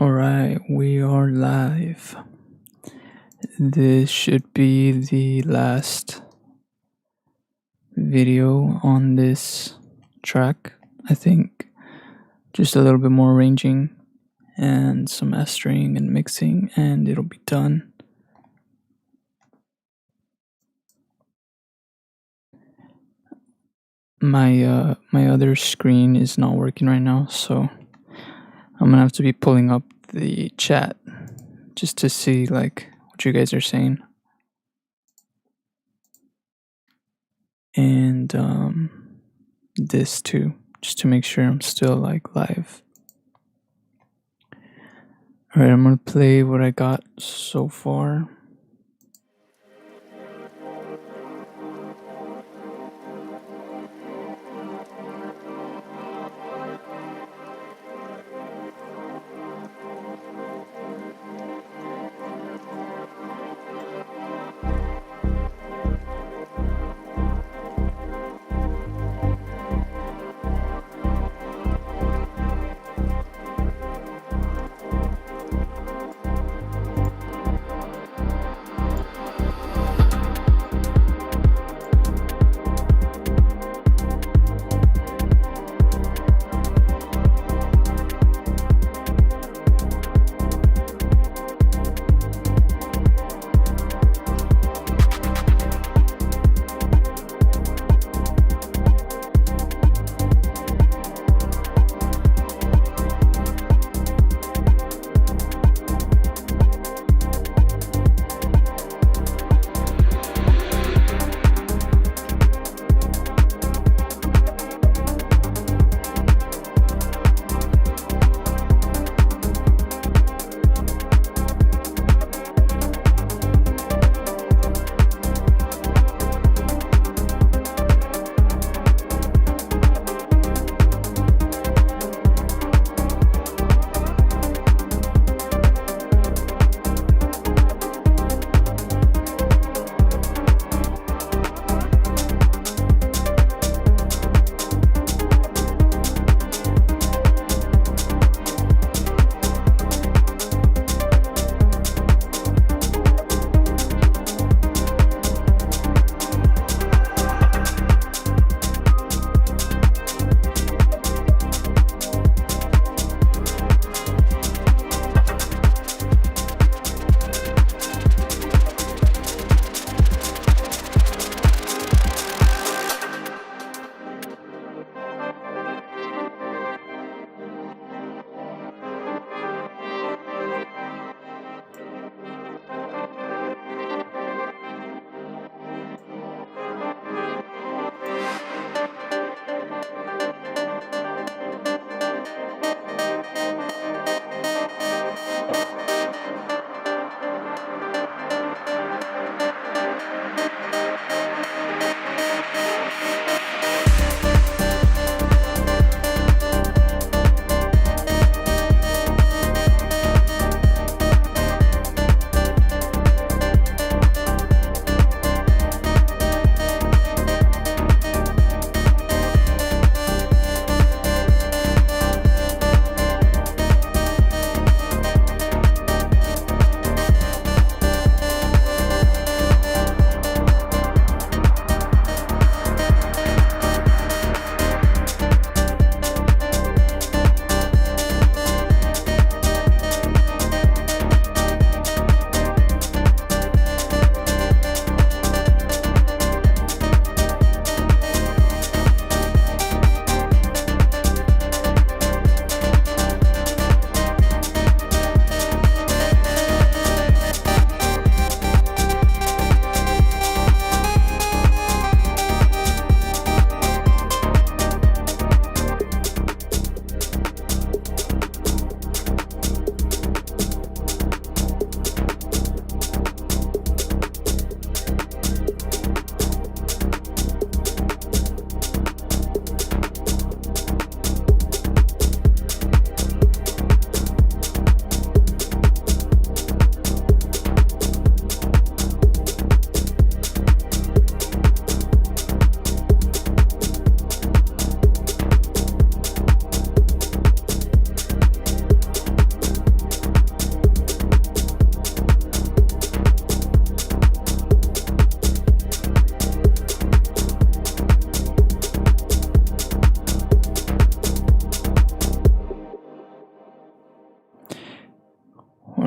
Alright, we are live. This should be the last video on this track. I think just a little bit more arranging and some mastering and mixing, and it'll be done. My other screen is not working right now, so I'm gonna have to be pulling up the chat just to see like what you guys are saying. And this too, just to make sure I'm still like live. All right, I'm gonna play what I got so far.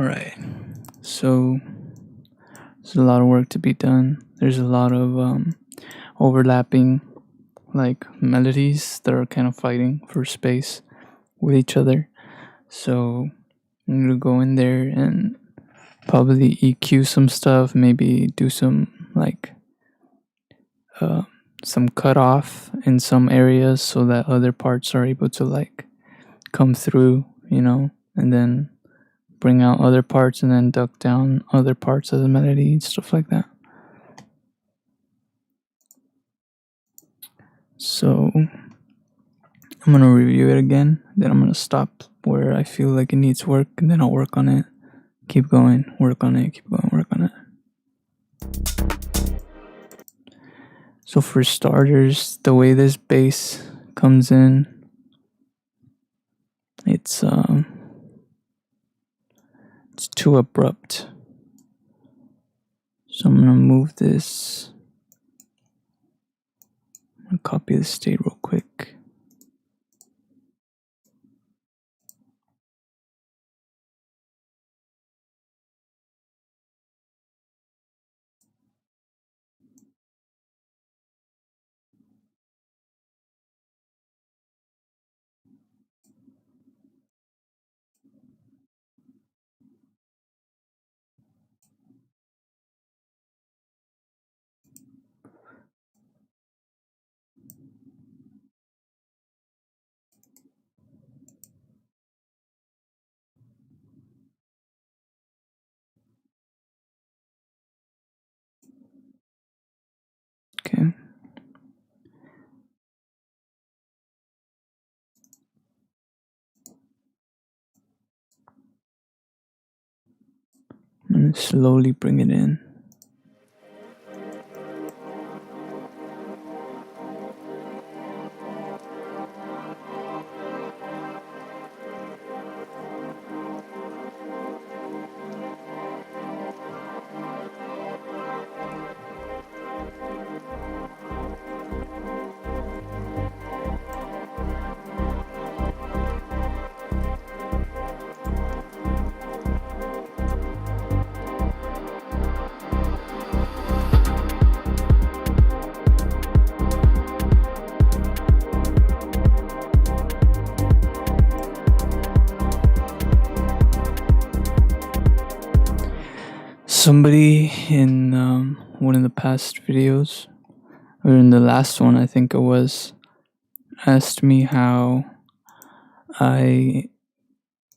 Alright, so there's a lot of work to be done. There's a lot of overlapping like melodies that are kind of fighting for space with each other. So I'm gonna go in there and probably EQ some stuff, maybe do some like some cutoff in some areas so that other parts are able to like come through, and then bring out other parts and then duck down other parts of the melody, stuff like that. So I'm gonna review it again, then I'm gonna stop where I feel like it needs work, and then I'll work on it. Keep going, work on it, keep going, work on it. So for starters, the way this bass comes in, it's too abrupt. So I'm gonna move this. I'm gonna copy the state real quick. Okay. I'm gonna slowly bring it in. Somebody in one of the past videos, or in the last one, I think it was, asked me how I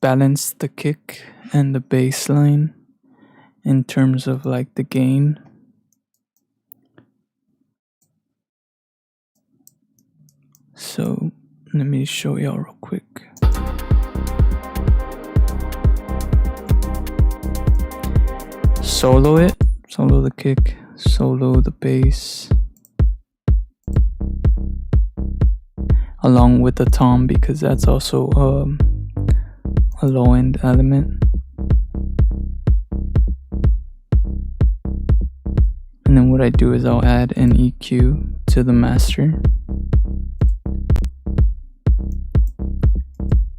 balance the kick and the bass line in terms of like the gain. So let me show y'all real quick. Solo it, solo the kick, solo the bass, along with the tom, because that's also a low end element. And then what I do is I'll add an EQ to the master,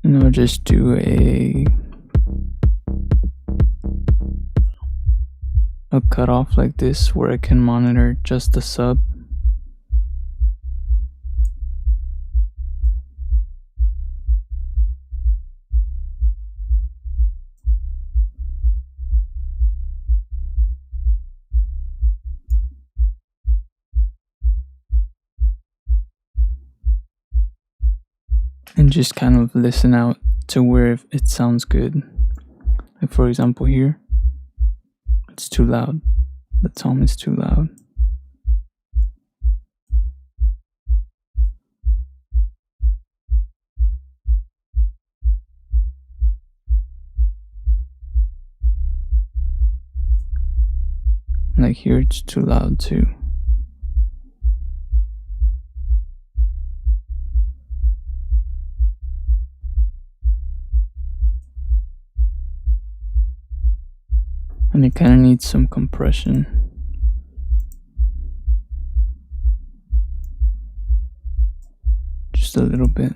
and I'll just do a cutoff like this where I can monitor just the sub. And just kind of listen out to where it sounds good. Like for example here, it's too loud. The tom is too loud. Like here it's too loud too. And it kind of needs some compression. Just a little bit.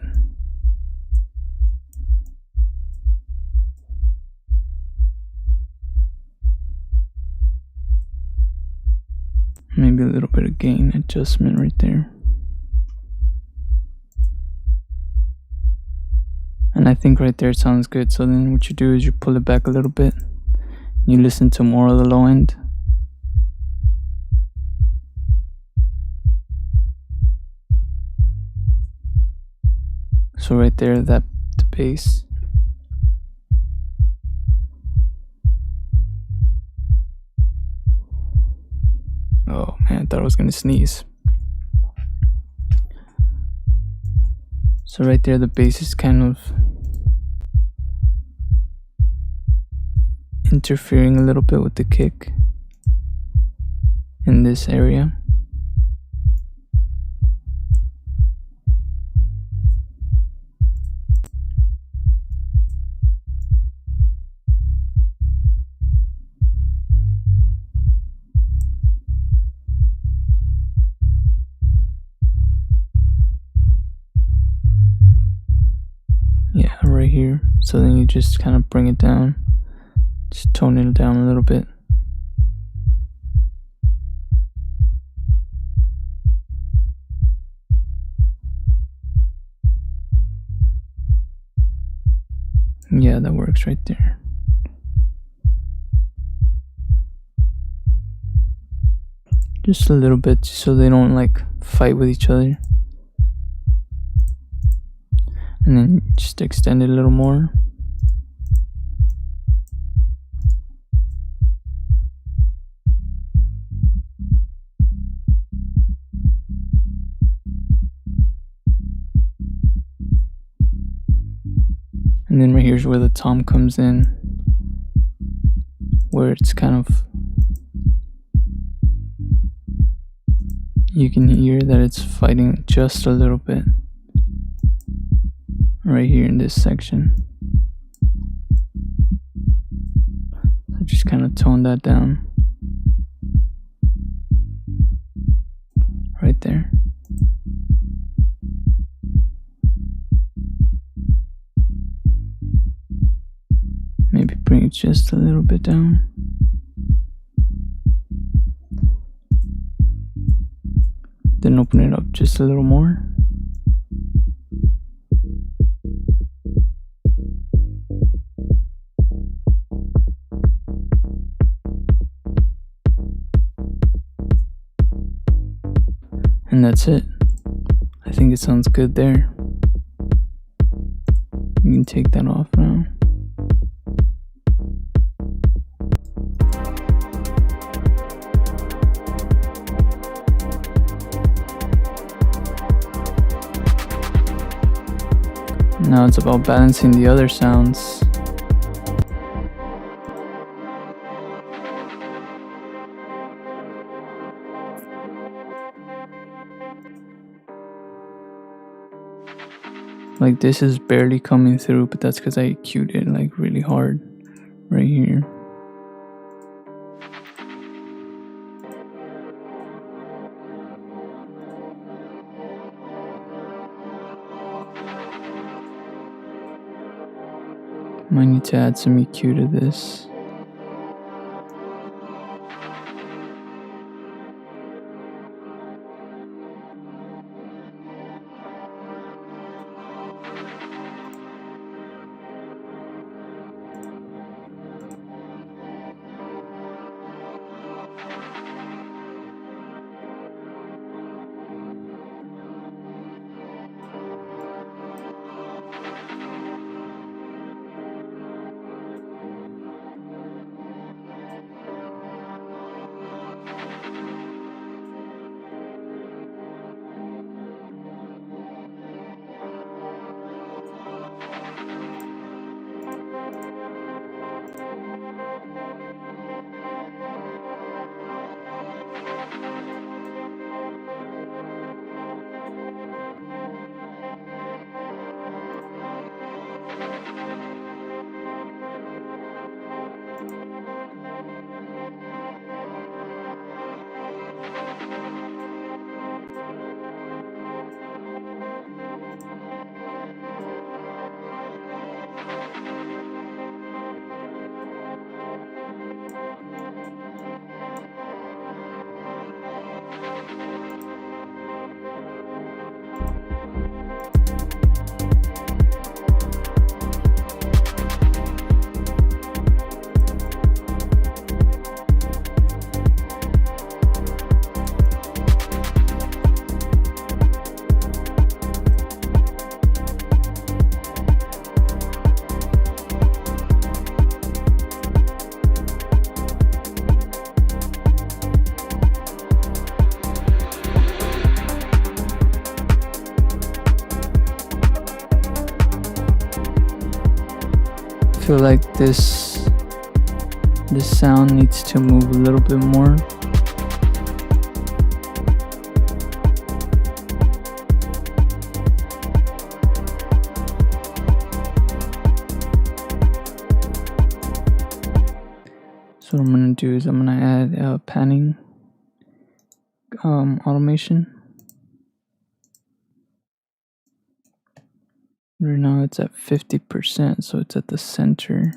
Maybe a little bit of gain adjustment right there. And I think right there it sounds good. So then what you do is you pull it back a little bit. You listen to more of the low end. So right there, that the bass. Oh man, I thought I was gonna sneeze. So right there, the bass is kind of interfering a little bit with the kick in this area. Yeah, right here. So then you just kind of bring it down, just tone it down a little bit. Yeah, that works right there. Just a little bit so they don't like fight with each other. And then just extend it a little more. And then right here's where the tom comes in, where it's kind of, you can hear that it's fighting just a little bit right here in this section. So just kind of tone that down right there. Maybe bring it just a little bit down. Then open it up just a little more. And that's it. I think it sounds good there. You can take that off now. Now it's about balancing the other sounds. Like this is barely coming through, but that's because I EQ'd it like really hard right here. Might need to add some EQ to this. I feel like this sound needs to move a little bit more. So what I'm gonna do is I'm gonna add a panning automation. Right now it's at 50%, so it's at the center.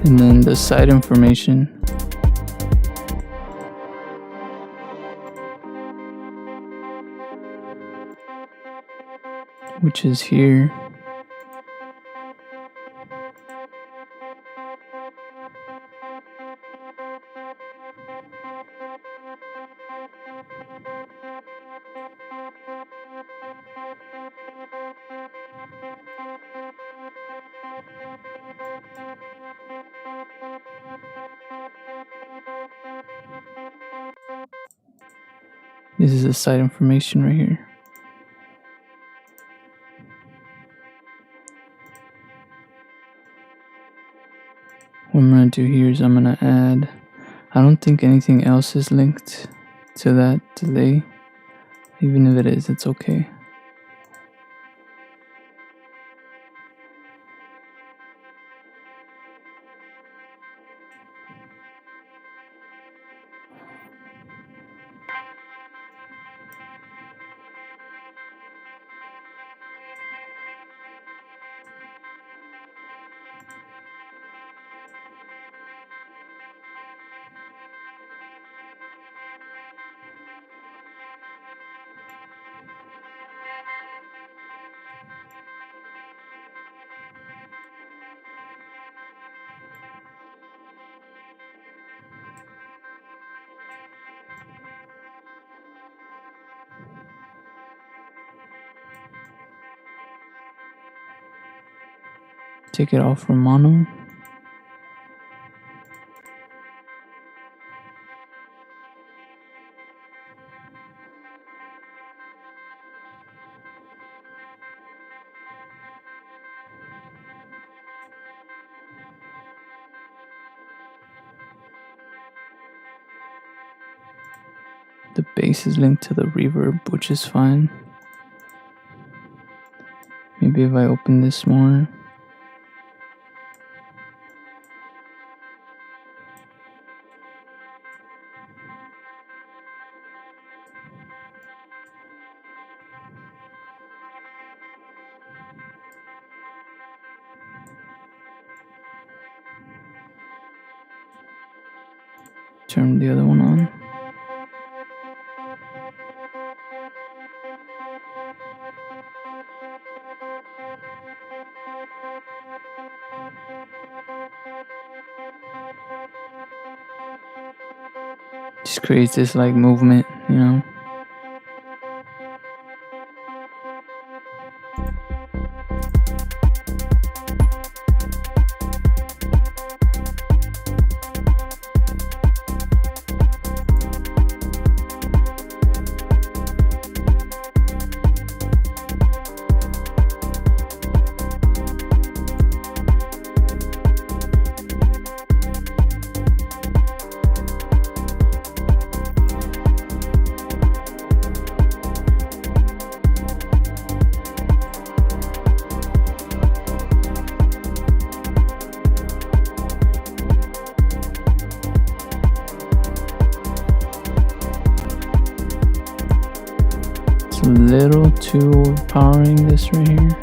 And then the site information, which is here. This is the site information right here. What I'm going to do here is I'm going to add, I don't think anything else is linked to that delay. Even if it is, it's okay. Take it off from mono. The bass is linked to the reverb, which is fine. Maybe if I open this more. Turn the other one on. Just creates this like movement, you know. A little too overpowering, this right here.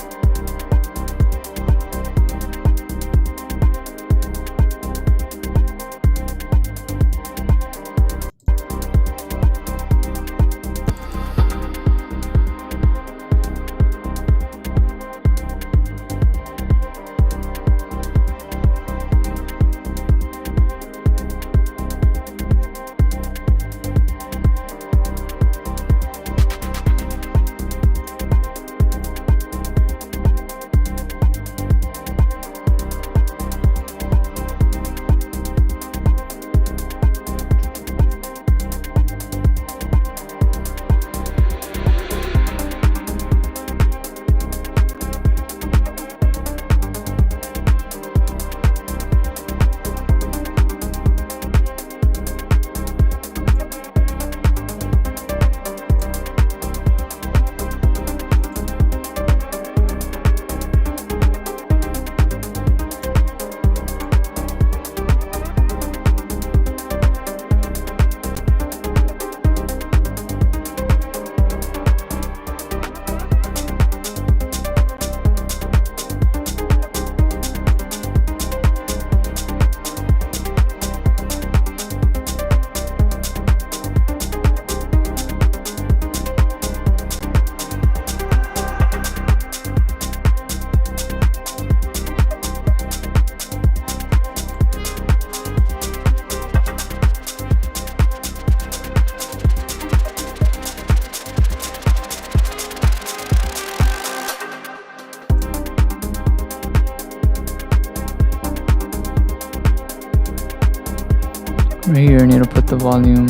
Right here I need to put the volume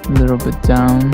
a little bit down.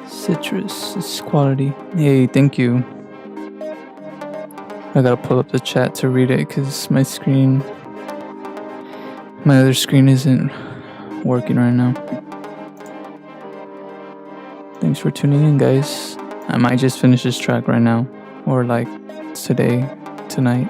Citrus is quality. Hey, thank you. I gotta pull up the chat to read it because my other screen isn't working right now. Thanks for tuning in, guys. I might just finish this track right now, or like tonight.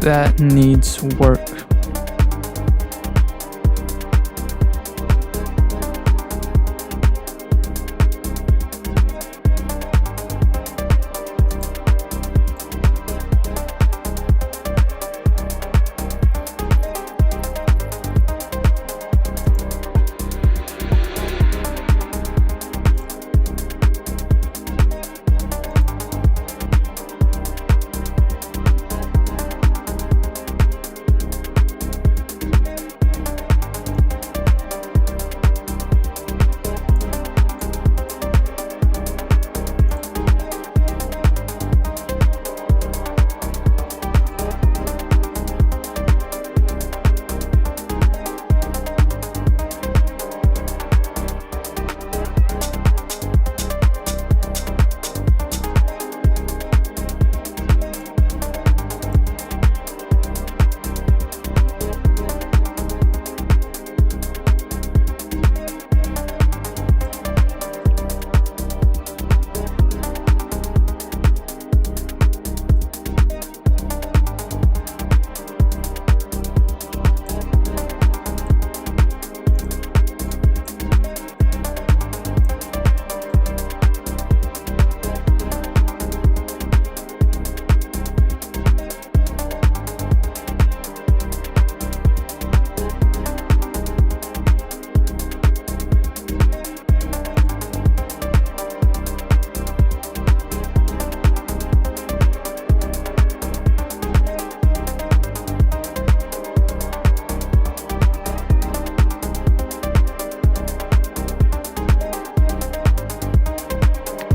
That needs work.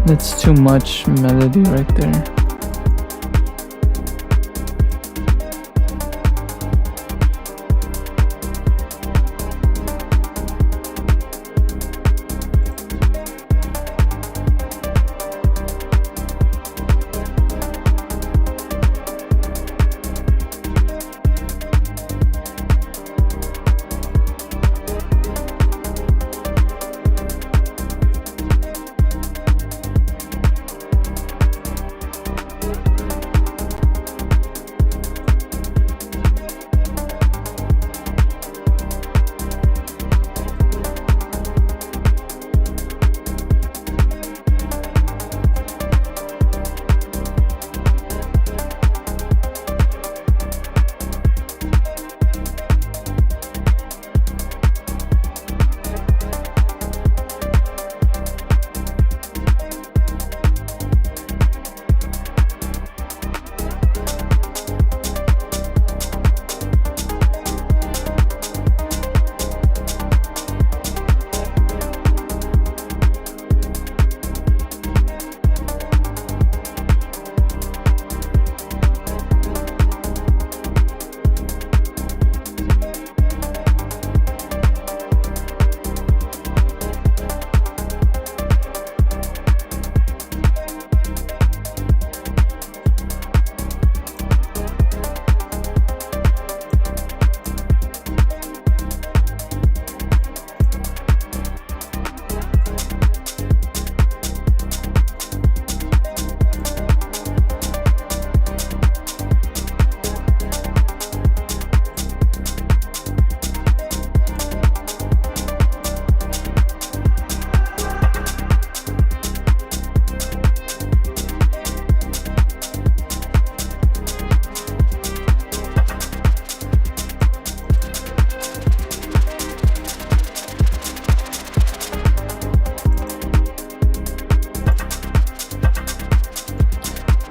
That's too much melody right there.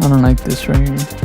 I don't like this right here.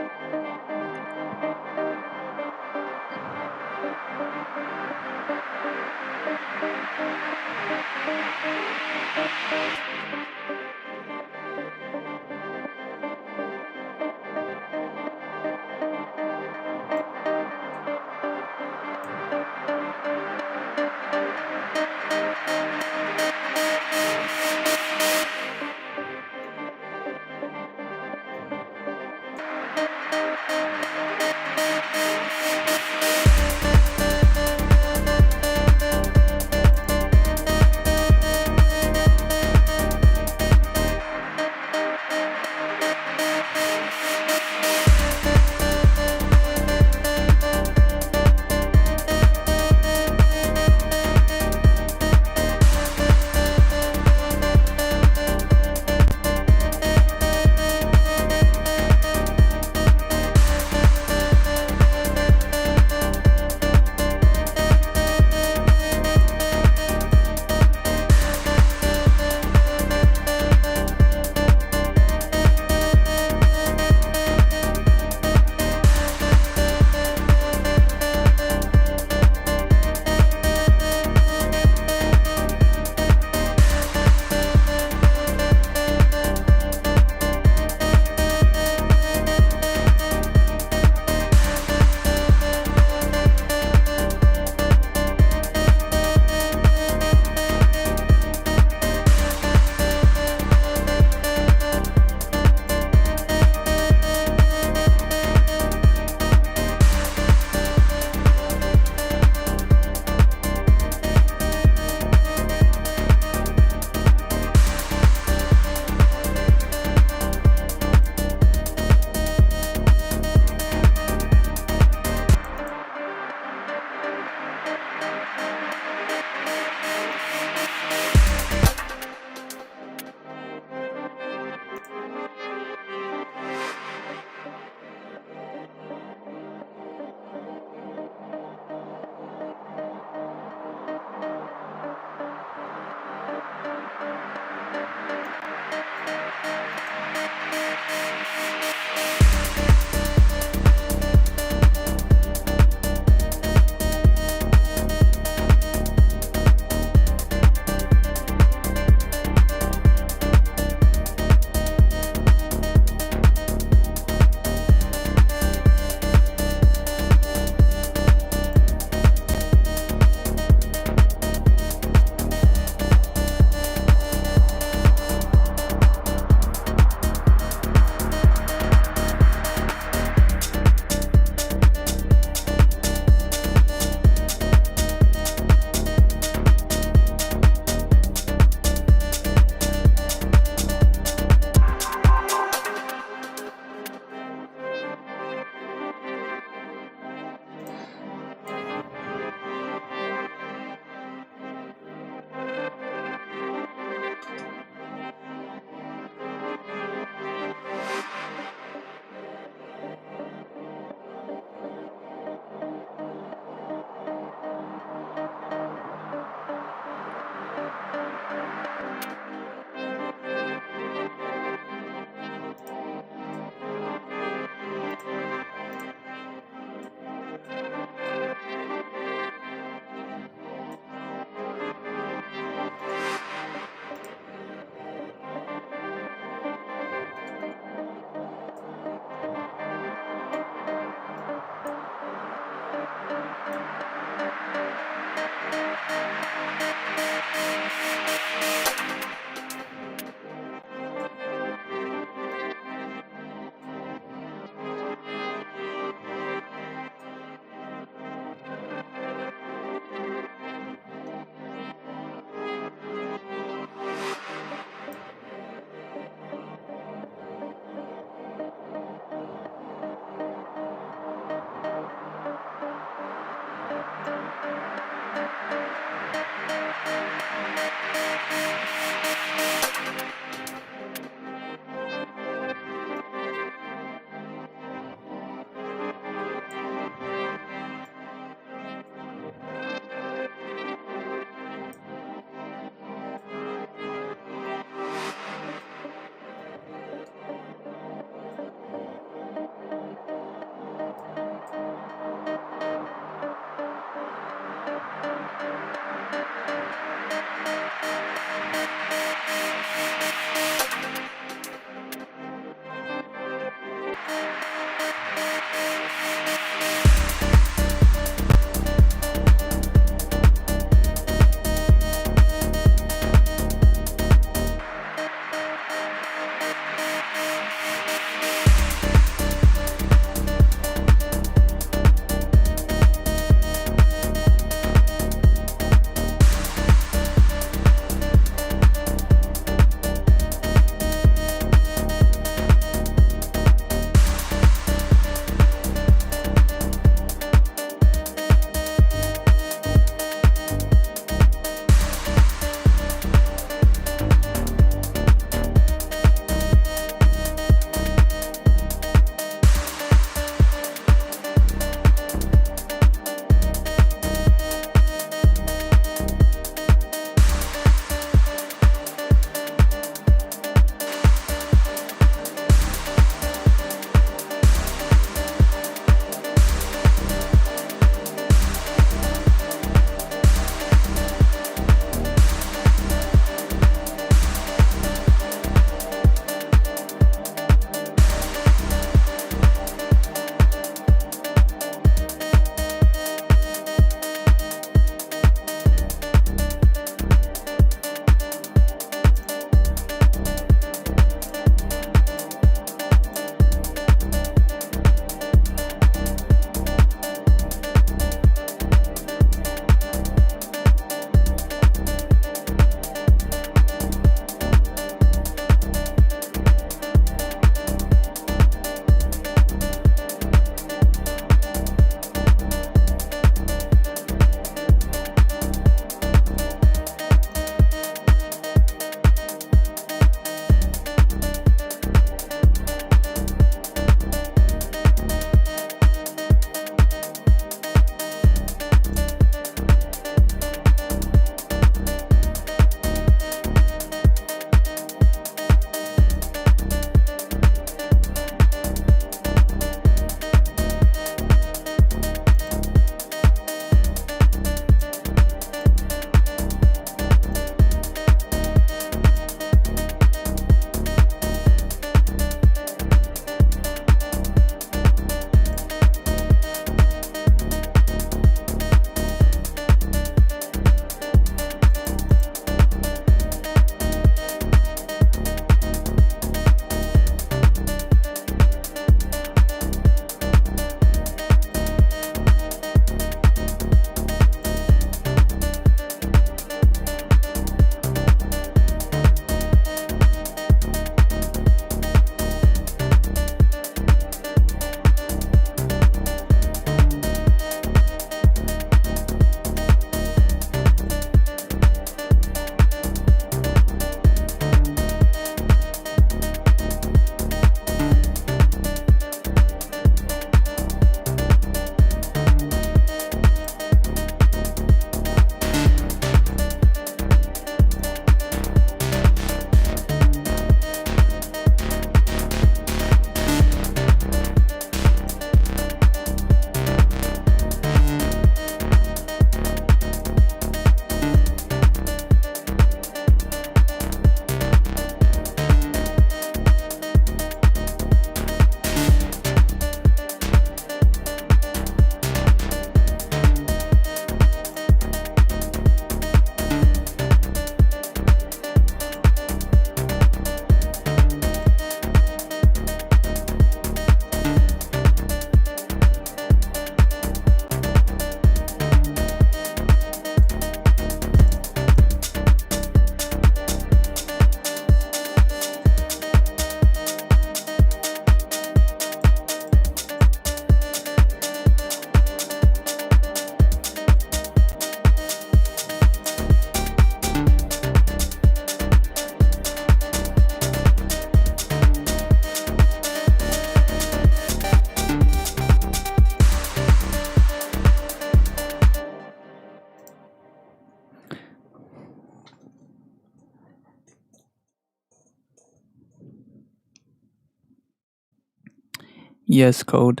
Yes, Code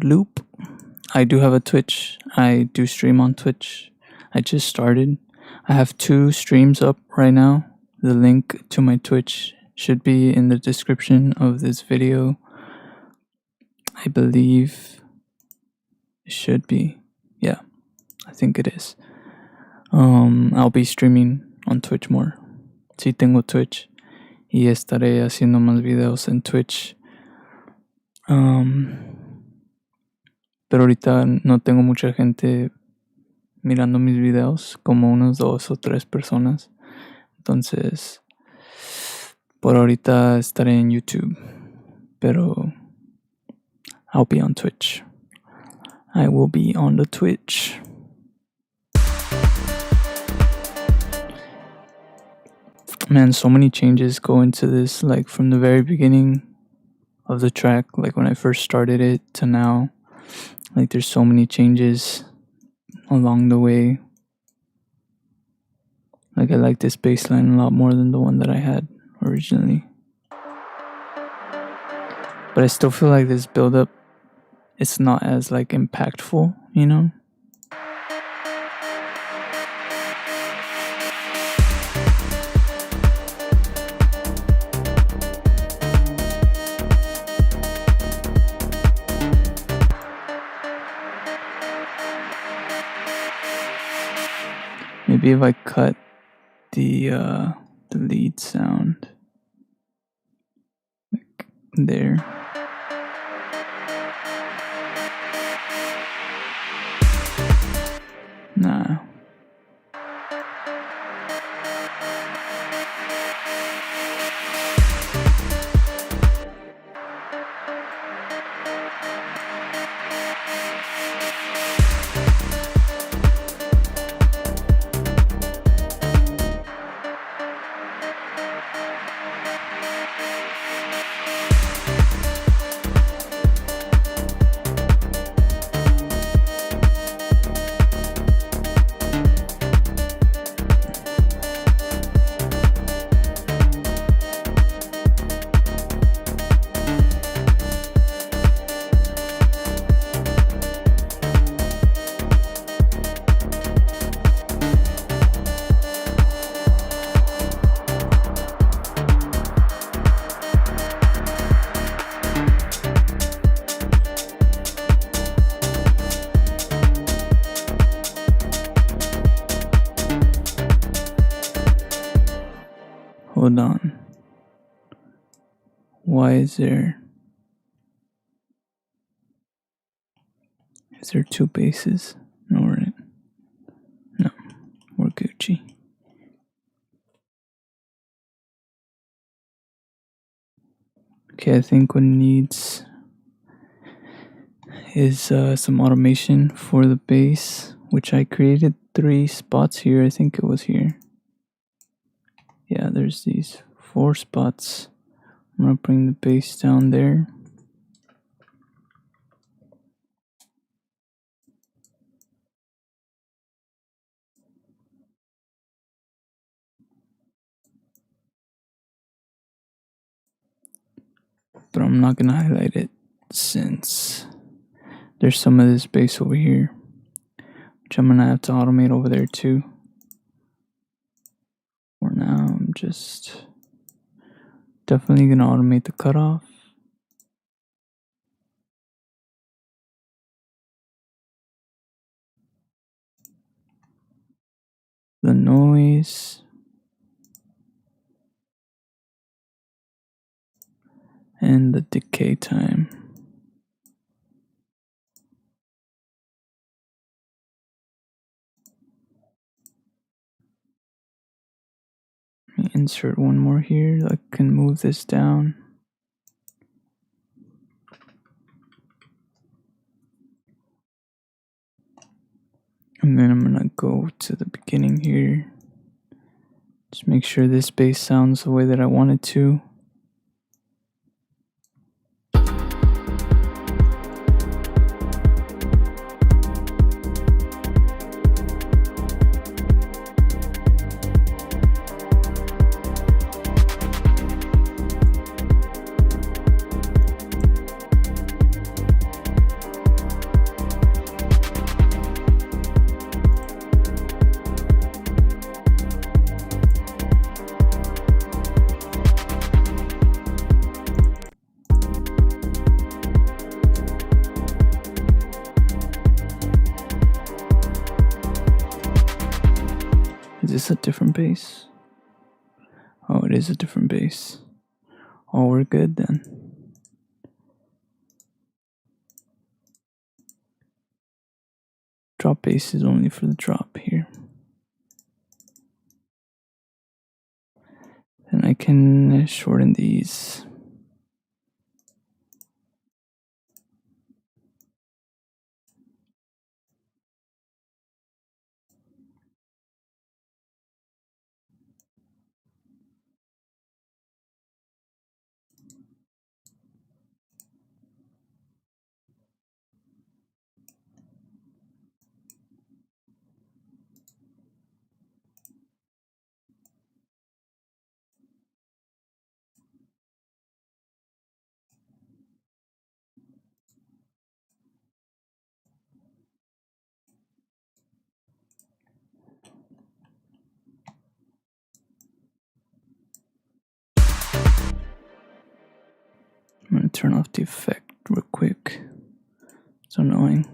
Loop. I do have a Twitch. I do stream on Twitch. I just started. I have 2 streams up right now. The link to my Twitch should be in the description of this video. I believe it should be. Yeah, I think it is. I'll be streaming on Twitch more. Sí tengo Twitch y estaré haciendo más videos en Twitch. Pero ahorita no tengo mucha gente mirando mis videos, como unos 2 o 3 personas. Entonces, por ahorita estaré en YouTube, pero I'll be on Twitch. I will be on the Twitch. Man, so many changes go into this, like from the very beginning of the track, like when I first started it to now. Like there's so many changes along the way. Like I like this bass line a lot more than the one that I had originally. But I still feel like this build up, it's not as like impactful, you know? Maybe if I cut the lead sound like there. Nah. Hold on. Why is there 2 basses? No, right? No, we're Gucci. Okay, I think what it needs is some automation for the bass, which I created 3 spots here. I think it was here. Yeah, there's these 4 spots. I'm gonna bring the bass down there. But I'm not gonna highlight it since there's some of this bass over here, which I'm gonna have to automate over there too. For now, I'm just definitely gonna automate the cutoff. The noise. And the decay time. Let me insert one more here. I can move this down. And then I'm gonna go to the beginning here. Just make sure this bass sounds the way that I want it to. this a different bass? Oh, it is a different bass. Oh, we're good then. Drop bass is only for the drop here. And I can shorten these. I'm gonna turn off the effect real quick. It's annoying.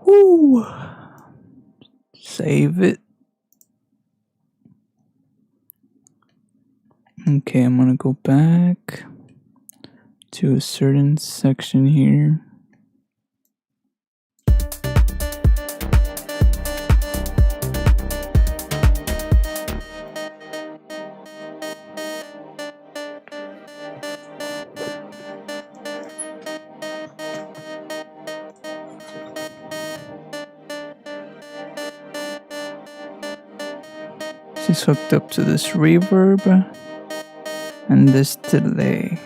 Woo! Save it. Okay, I'm gonna go back to a certain section here. This is hooked up to this reverb and this delay.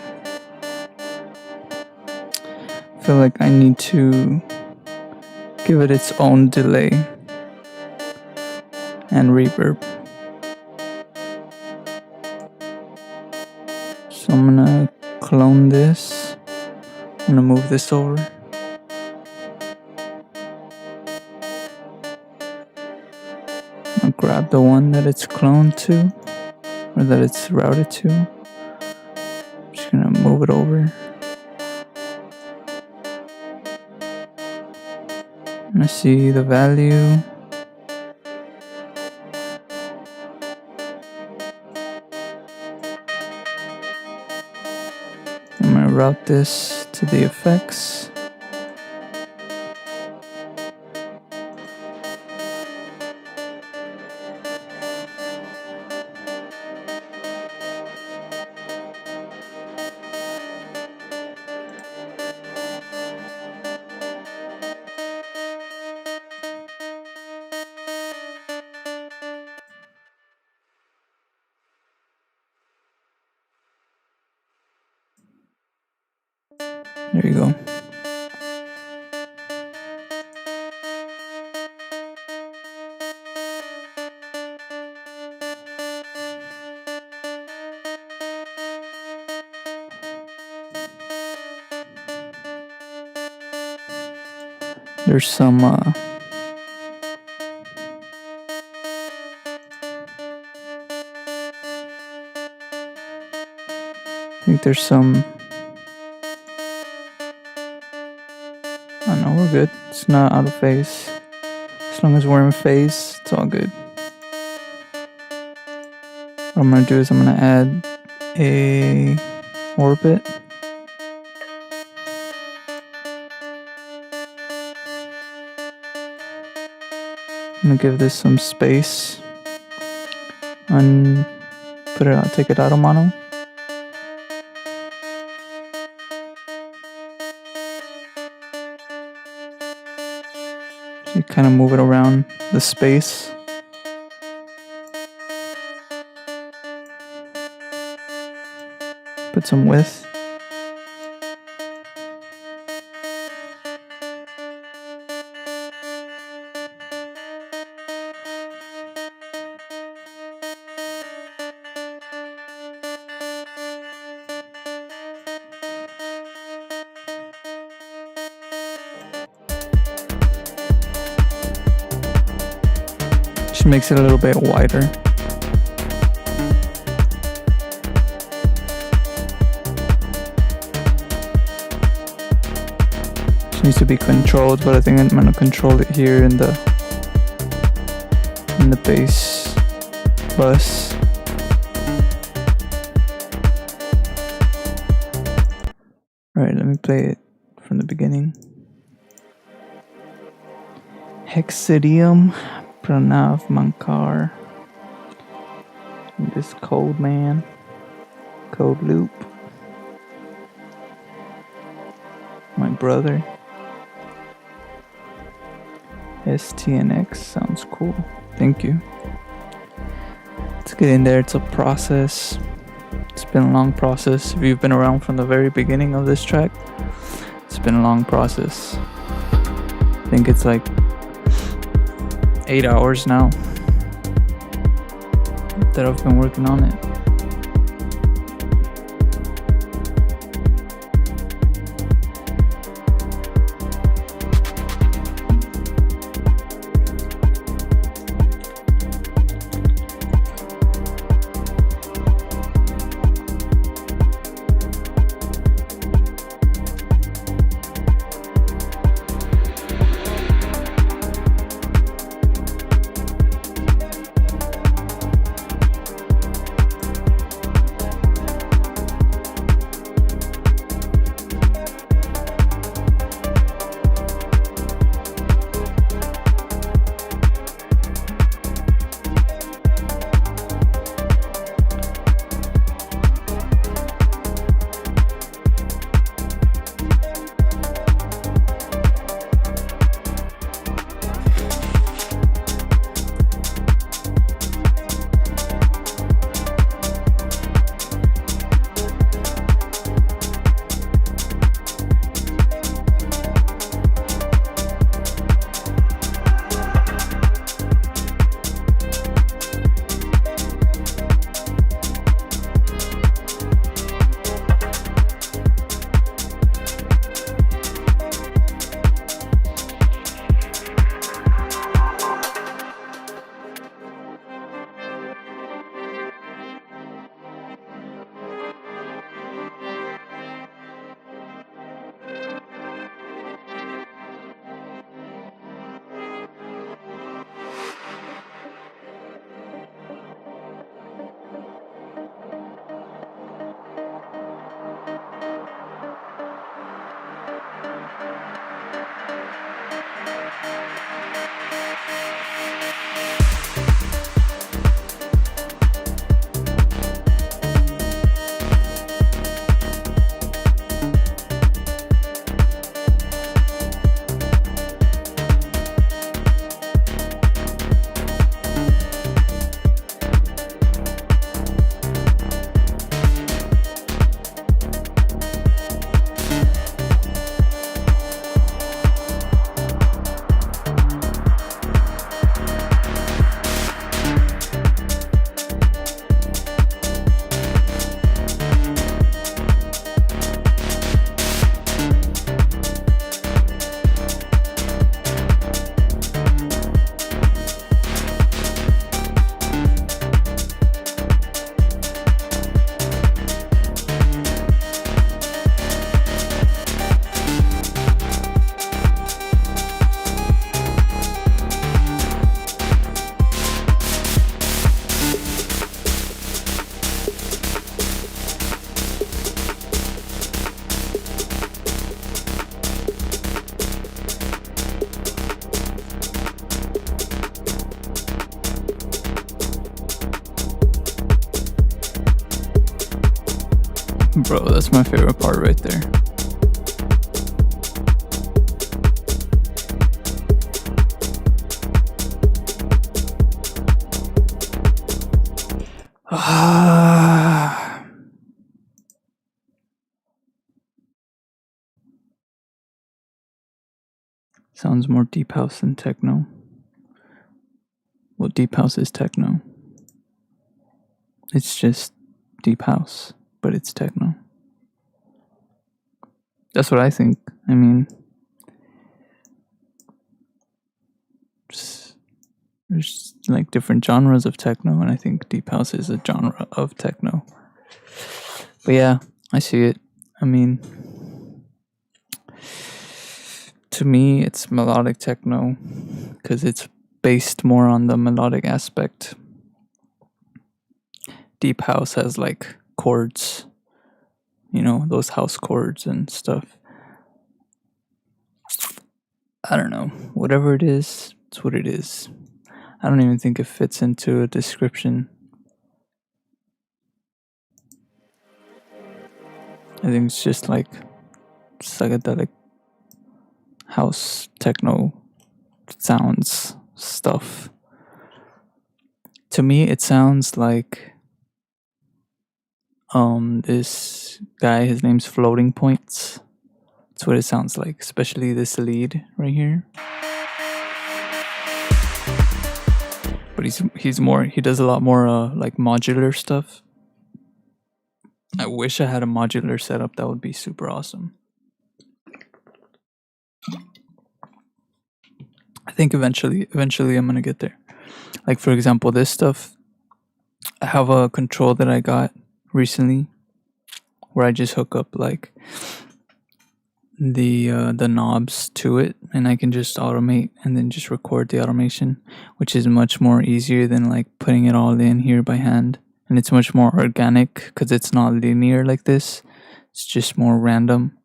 I feel like I need to give it its own delay and reverb. So I'm gonna clone this. I'm gonna move this over. I'll grab the one that it's cloned to, or that it's routed to. I'm just gonna move it over. I'm gonna see the value. I'm gonna route this to the effects. There you go. There's some I think there's some. Oh no, we're good. It's not out of phase. As long as we're in phase, it's all good. What I'm gonna do is I'm gonna add a orbit. I'm gonna give this some space and put it out, take it out of mono. So you kind of move it around the space. Put some width. Just makes it a little bit wider. Just needs to be controlled, but I think I'm gonna control it here in the bass bus. Alright, let me play it from the beginning. Hexidium Pranav Mankar. This code man. Code loop. My brother. STNX sounds cool. Thank you. Let's get in there. It's a process. It's been a long process. If you've been around from the very beginning of this track, it's been a long process. I think it's like 8 hours now that I've been working on it. Bro, that's my favorite part right there. Sounds more deep house than techno. Well, deep house is techno. It's just deep house, but it's techno. That's what I think. I mean, there's like different genres of techno, and I think deep house is a genre of techno. But yeah, I see it. I mean, to me, it's melodic techno because it's based more on the melodic aspect. Deep house has like chords, you know, those house chords and stuff. I don't know. Whatever it is, it's what it is. I don't even think it fits into a description. I think it's just like psychedelic house techno sounds stuff. To me, it sounds like this guy. His name's Floating Points. That's what it sounds like, especially this lead right here. But he does a lot more like modular stuff. I wish I had a modular setup. That would be super awesome. I think eventually I'm gonna get there. Like for example, this stuff. I have a control that I got recently, where I just hook up like the knobs to it, and I can just automate and then just record the automation, which is much more easier than like putting it all in here by hand. And it's much more organic because it's not linear like this. It's just more random.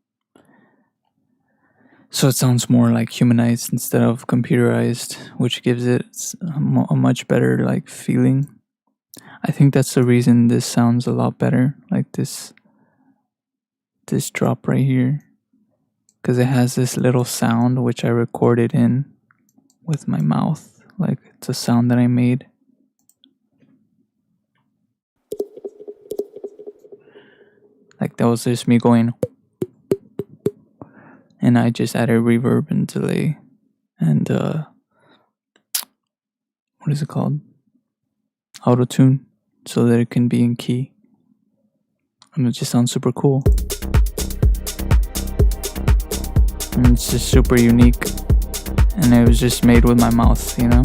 So it sounds more like humanized instead of computerized, which gives it a much better like feeling. I think that's the reason this sounds a lot better, like this drop right here, because it has this little sound which I recorded in with my mouth. Like it's a sound that I made. Like that was just me going, and I just added reverb and delay and what is it called? Auto tune, so that it can be in key. And it just sounds super cool. And it's just super unique. And it was just made with my mouth, you know?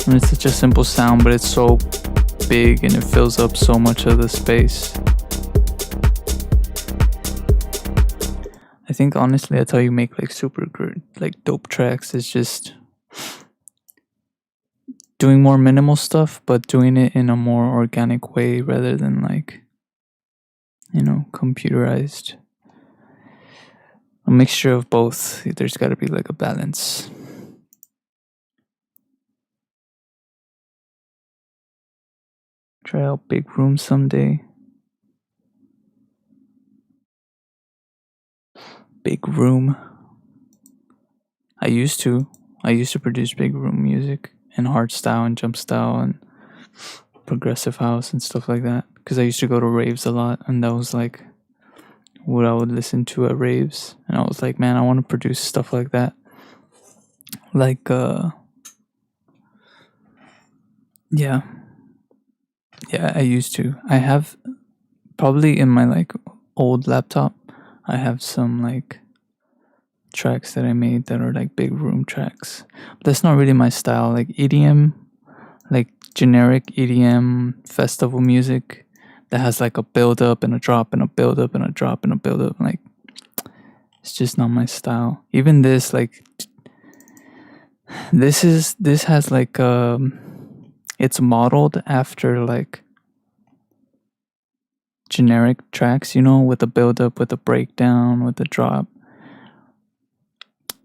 And it's such a simple sound, but it's so big and it fills up so much of the space. I think honestly that's how you make like super good, like dope tracks, is just doing more minimal stuff, but doing it in a more organic way rather than like, you know, computerized. A mixture of both. There's got to be like a balance. Try out Big Room someday. Big Room. I used to produce big room music and hardstyle and jump style and progressive house and stuff like that, because I used to go to raves a lot, and that was like what I would listen to at raves. And I was like, man, I want to produce stuff like that. Like yeah, I used to. I have probably in my like old laptop, I have some like tracks that I made that are like big room tracks. But that's not really my style. Like EDM, like generic EDM festival music that has like a build up and a drop and a build up and a drop and a build up. Like it's just not my style. Even this, like this has like it's modeled after like generic tracks, you know, with a build up, with a breakdown, with a drop.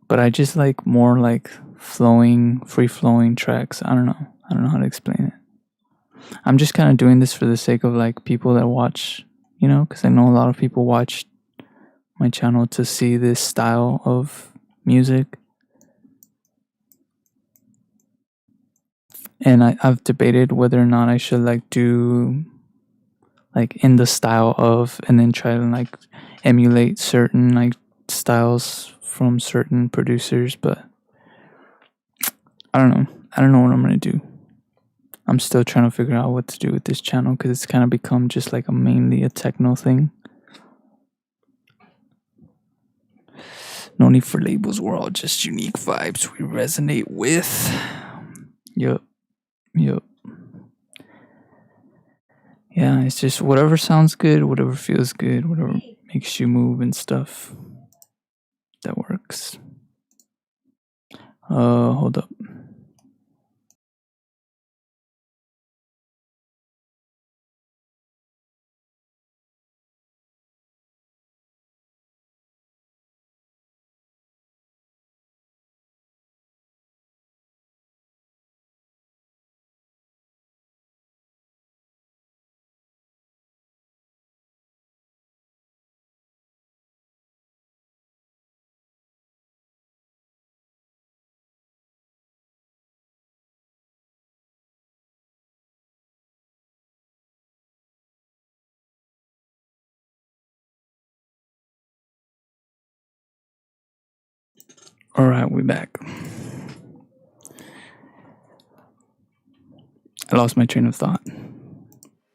But I just like more like free flowing tracks. I don't know how to explain it. I'm just kind of doing this for the sake of like people that watch, you know, because I know a lot of people watch my channel to see this style of music. And I've debated whether or not I should like do like in the style of, and then try to like emulate certain like styles from certain producers, but I don't know. I don't know what I'm gonna do. I'm still trying to figure out what to do with this channel, because it's kind of become just like mainly a techno thing. No need for labels. We're all just unique vibes we resonate with. Yup. Yeah, it's just whatever sounds good, whatever feels good, whatever makes you move and stuff. That works. Hold up. Alright, we back. I lost my train of thought.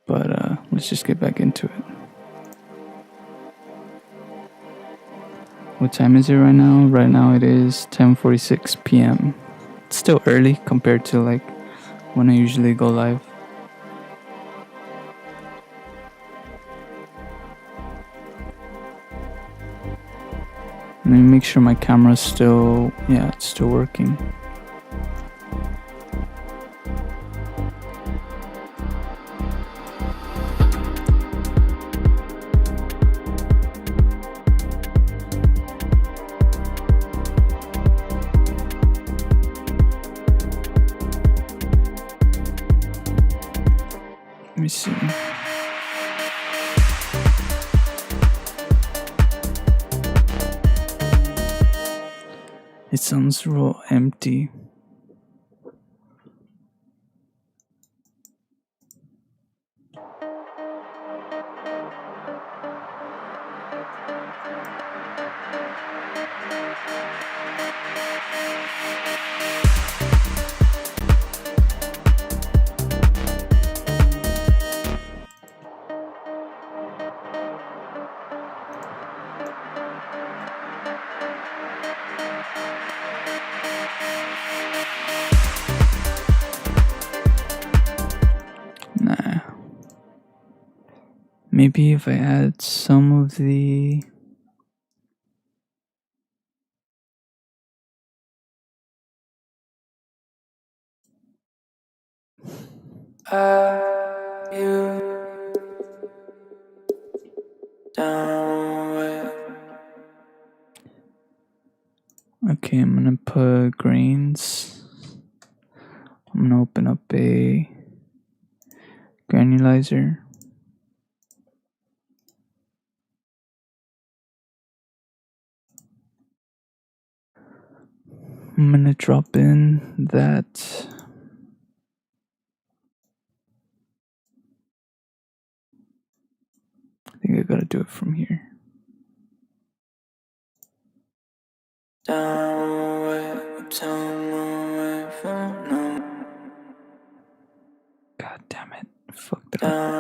But let's just get back into it. What time is it right now? Right now it is 10:46 p.m. It's still early compared to like when I usually go live. Let me make sure my camera's still, it's still working. Let me see. It sounds real empty. Nah. Maybe if I add some of the... Okay, I'm gonna put grains. I'm gonna open up a granulizer. I'm gonna drop in that I think I gotta do it from here. God damn it. Fucked it up.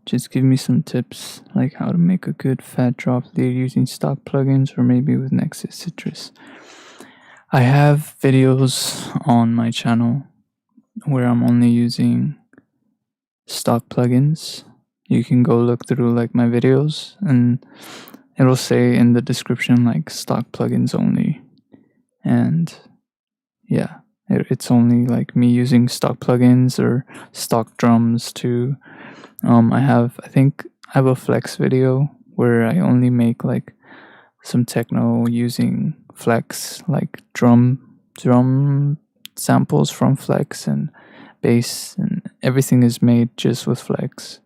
Just give me some tips like how to make a good fat drop lead using stock plugins or maybe with Nexus Citrus. I have videos on my channel where I'm only using stock plugins. You can go look through like my videos and it'll say in the description like stock plugins only. And yeah, it's only like me using stock plugins or stock drums to I think I have a flex video where I only make like some techno using flex, like drum samples from flex and bass, and everything is made just with flex.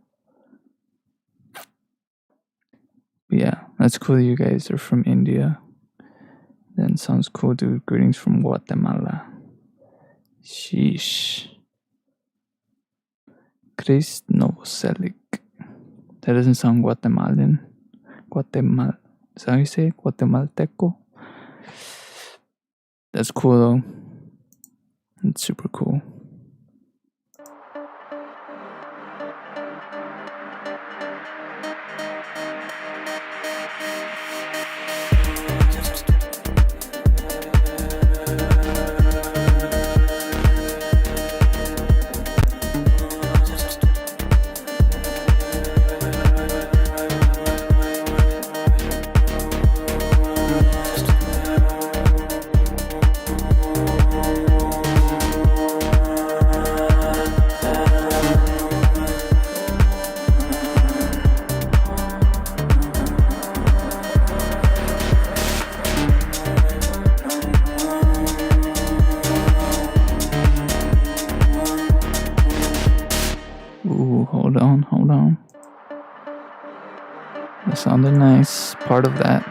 But yeah, that's cool that you guys are from India. Then sounds cool, dude. Greetings from Guatemala. Sheesh. Chris Novoselic. That doesn't sound Guatemalan. Is that how you say it? Guatemalteco? That's cool though. It's super cool. Ooh, hold on. That sounded nice. Part of that.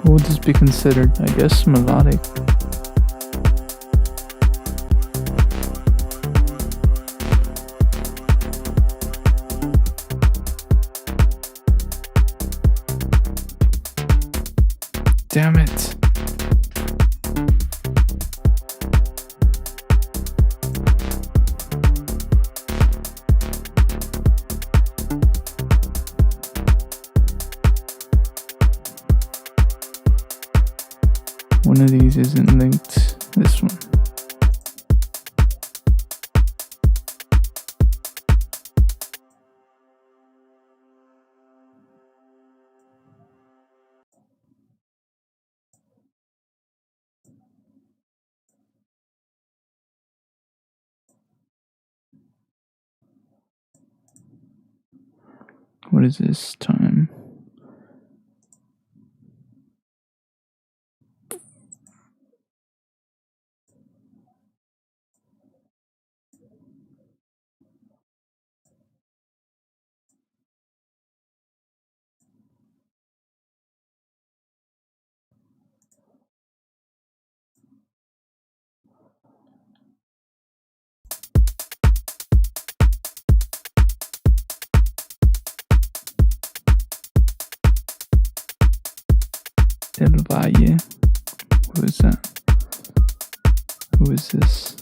What would this be considered? I guess melodic. Damn it. One of these isn't linked. This one. What is this time? Del Valle. Who is that? Who is this?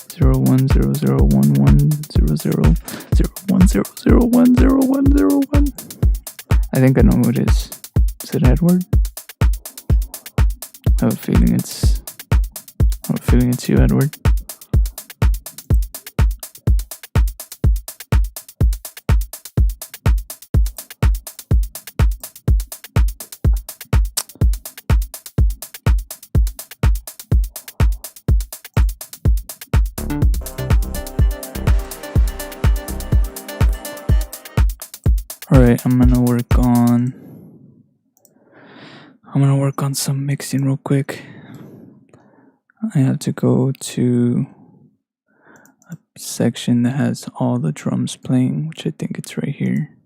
010011000100010101. I think I know who it is. Is it Edward? I have a feeling it's you, Edward. Alright, I'm gonna work on some mixing real quick. I have to go to a section that has all the drums playing, which I think it's right here.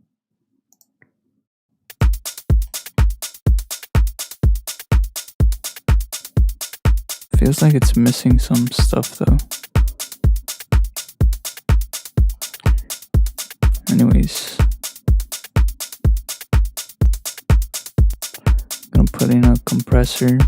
Feels like it's missing some stuff though. Anyways, gonna put in a compressor.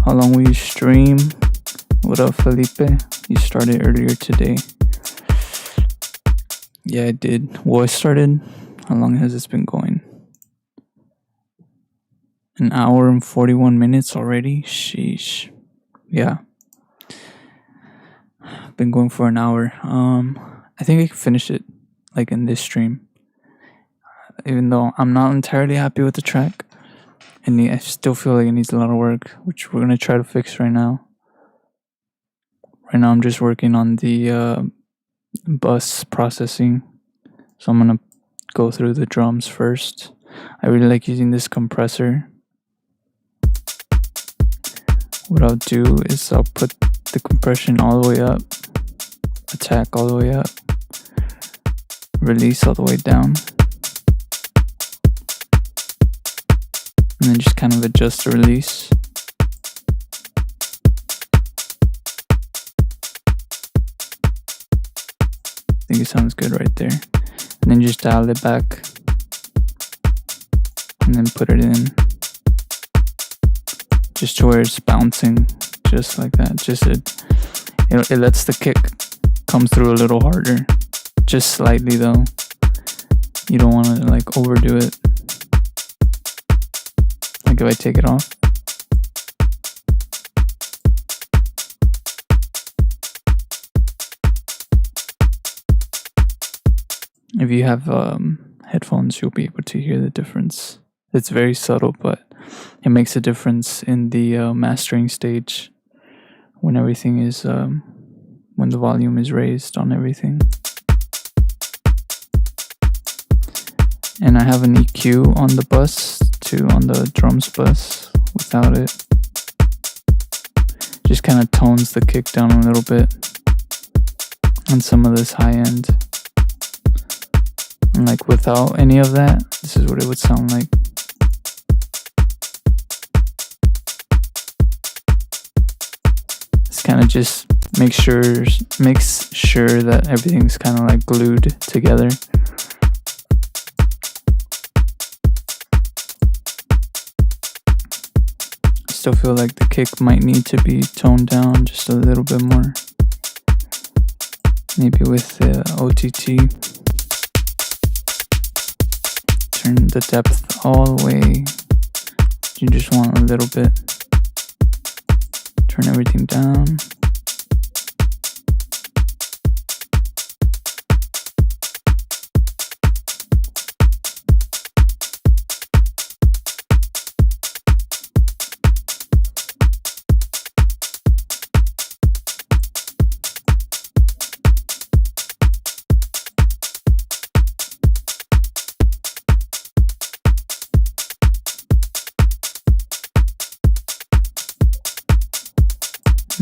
How long will you stream? What up, Felipe? You started earlier today. Yeah, I did. Well, I started. How long has this been going? An hour and 41 minutes already? Sheesh. Yeah. Been going for an hour. I think I can finish it like in this stream. Even though I'm not entirely happy with the track. And I still feel like it needs a lot of work, which we're gonna try to fix right now. Right now I'm just working on the bus processing. So I'm gonna go through the drums first. I really like using this compressor. What I'll do is I'll put the compression all the way up, attack all the way up, release all the way down, and then just kind of adjust the release. I think it sounds good right there. And then just dial it back and then put it in just to where it's bouncing, just like that. Just it lets the kick come through a little harder, just slightly though. You don't want to like overdo it. Like if I take it off. If you have headphones, you'll be able to hear the difference. It's very subtle, but it makes a difference in the mastering stage when everything is, when the volume is raised on everything. And I have an EQ on the bus too, on the drums bus. Without it, just kind of tones the kick down a little bit on some of this high end. And like without any of that, this is what it would sound like. It's kind of just makes sure that everything's kind of like glued together. I still feel like the kick might need to be toned down just a little bit more. Maybe with the OTT. Turn the depth all the way. You just want a little bit. Turn everything down.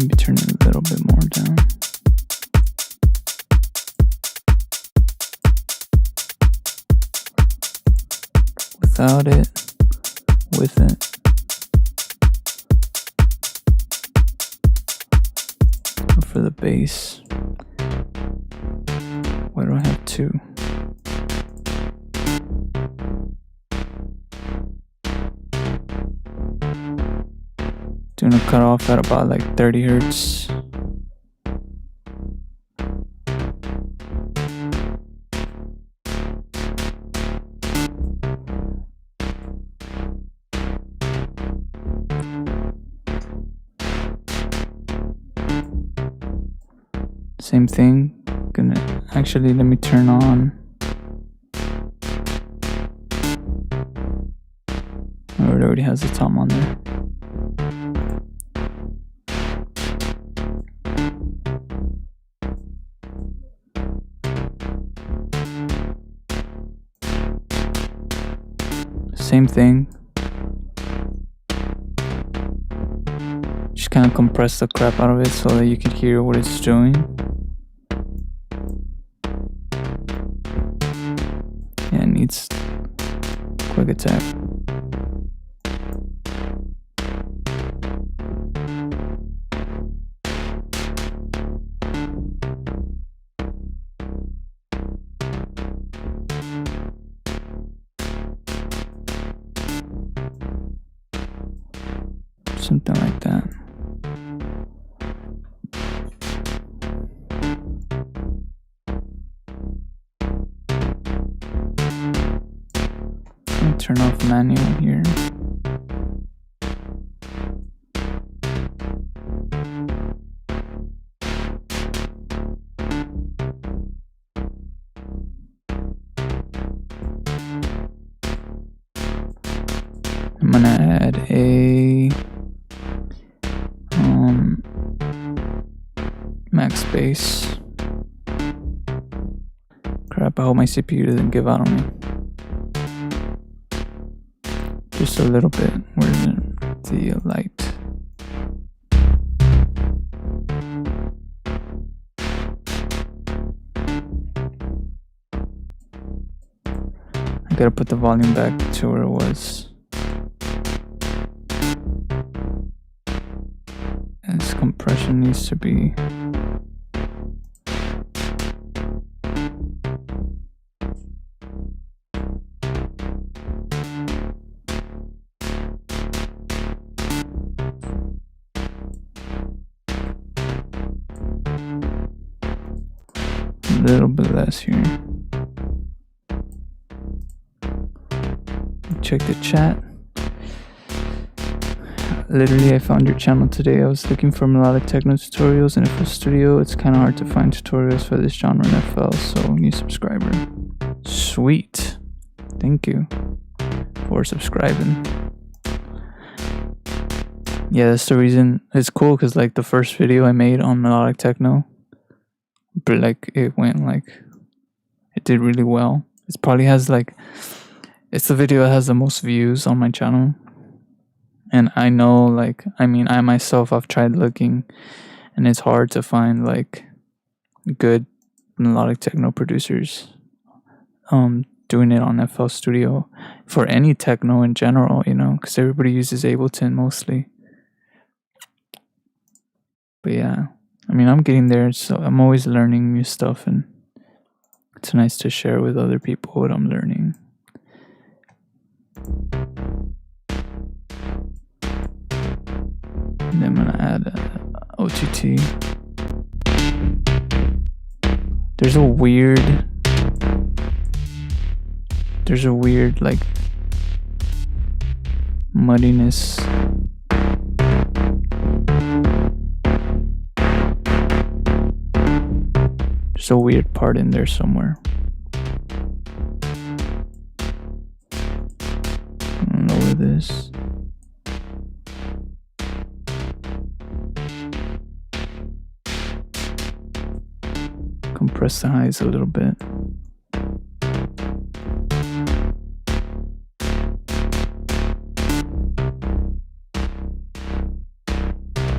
Maybe turn it a little bit more down. Without it, with it. For the bass, why do I have two? Doing a cutoff at about like 30 hertz. Same thing. Actually, let me turn on. Oh, it already has the tom on there. Same thing. Just kind of compress the crap out of it so that you can hear what it's doing. Yeah, it needs quick attack. Something like that. Let me turn off manual here. I'm gonna add a max bass. Crap, I hope my CPU doesn't give out on me. Just a little bit. Where's it? The light. I gotta put the volume back to where it was. This compression needs to be a little bit less here. Check the chat. Literally, I found your channel today. I was looking for melodic techno tutorials in FL Studio. It's kind of hard to find tutorials for this genre in FL, so new subscriber. Sweet. Thank you for subscribing. Yeah, that's the reason. It's cool because like the first video I made on melodic techno, but like it did really well. It probably has like It's the video that has the most views on my channel. And I know, like, I mean, I myself, I've tried looking, and it's hard to find like good melodic techno producers doing it on FL Studio for any techno in general, you know, because everybody uses Ableton mostly. But yeah, I mean, I'm getting there, so I'm always learning new stuff, and it's nice to share with other people what I'm learning. And then I'm gonna add OTT. There's a weird like muddiness. There's a weird part in there somewhere. Lower this. Compress the highs a little bit.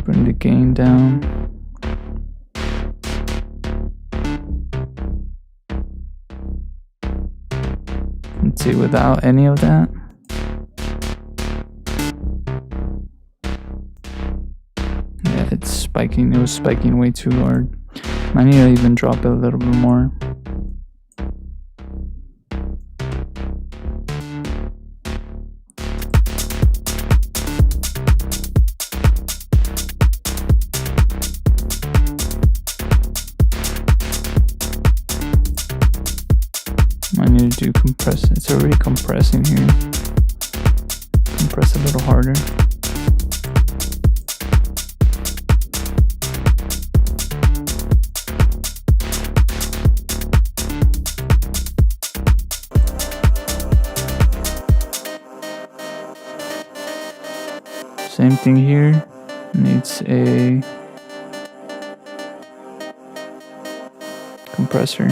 Bring the gain down. Let's see, without any of that. Yeah, it's spiking. It was spiking way too hard. I need to even drop it a little bit more. I need to do compress. It's already compressing here. Compress a little harder. Same thing here. Needs a compressor.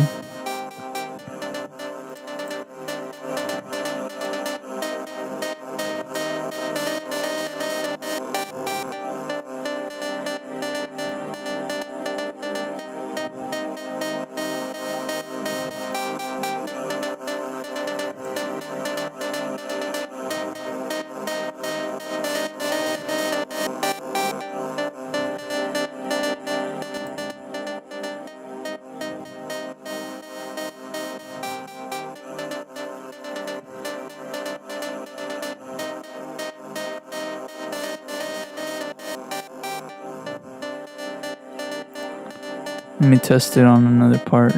Let me test it on another part.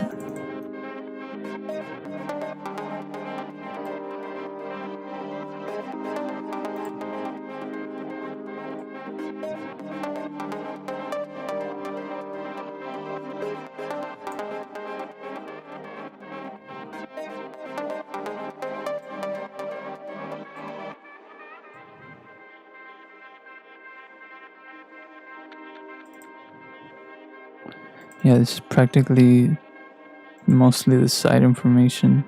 Yeah, this is practically mostly the side information.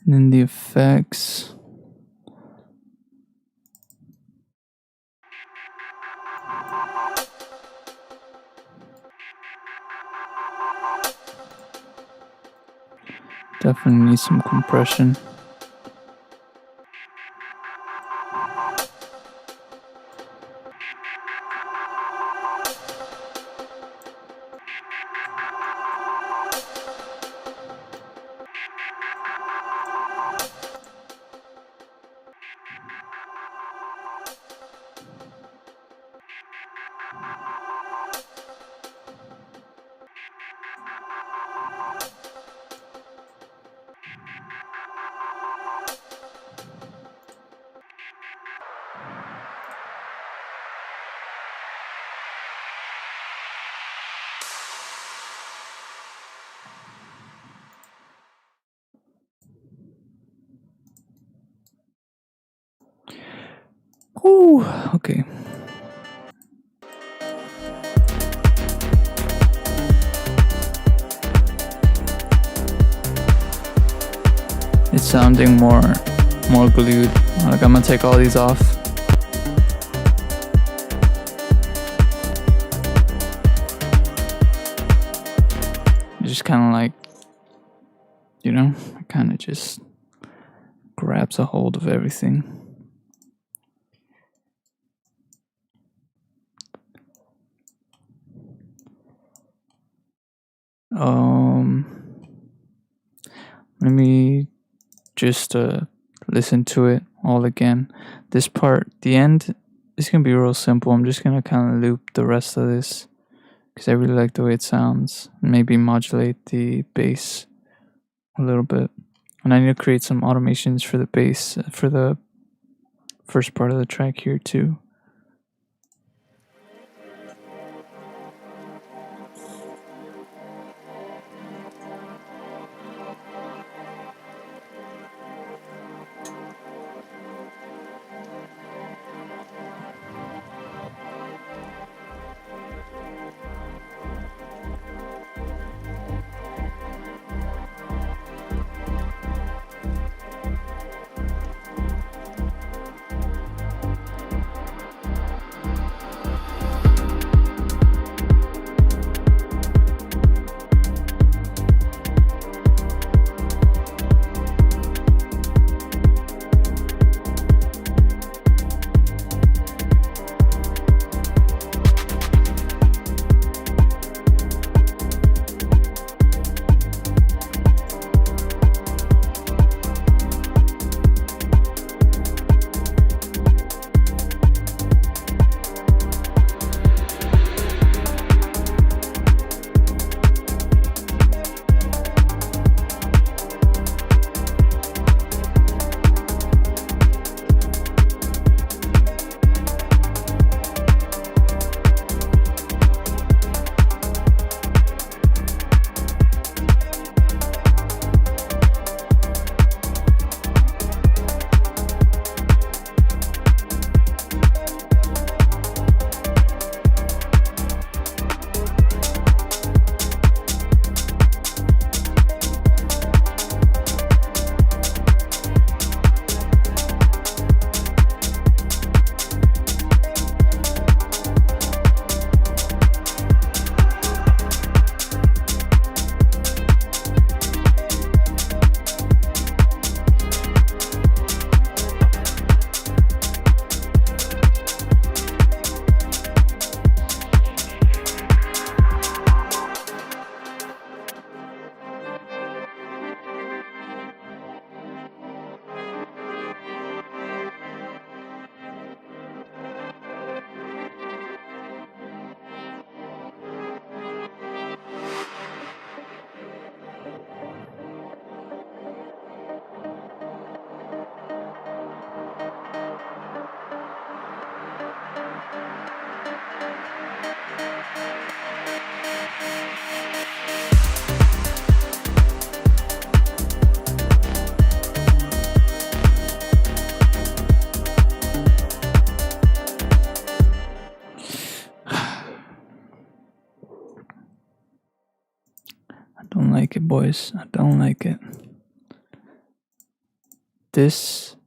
And then the effects. Definitely need some compression. Ooh, okay. It's sounding more glued. Like I'm gonna take all these off. Just kind of like, you know, it kind of just grabs a hold of everything. Let me just listen to it all again. This part, the end, is gonna be real simple. I'm just gonna kind of loop the rest of this because I really like the way it sounds. Maybe modulate the bass a little bit. And I need to create some automations for the bass for the first part of the track here too. boys. I don't like it. This.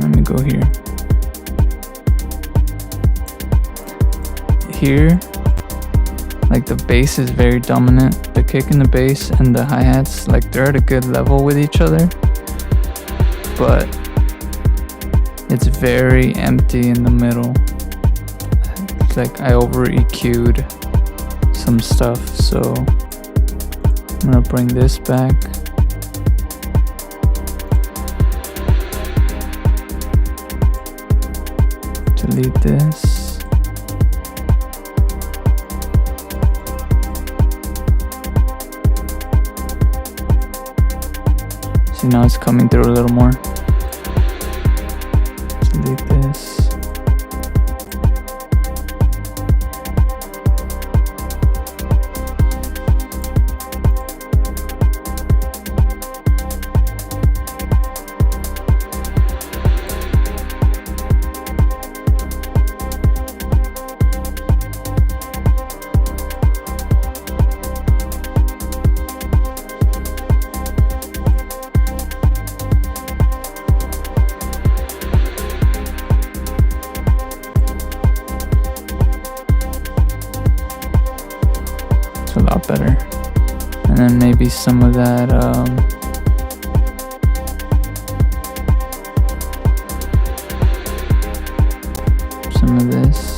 Let me go here. Here, like the bass is very dominant. The kick and the bass and the hi-hats, like they're at a good level with each other. But it's very empty in the middle. It's like I over EQ'd some stuff, so I'm gonna bring this back. Delete this. See, now it's coming through a little more. Delete this. It's a lot better. And then maybe some of that some of this.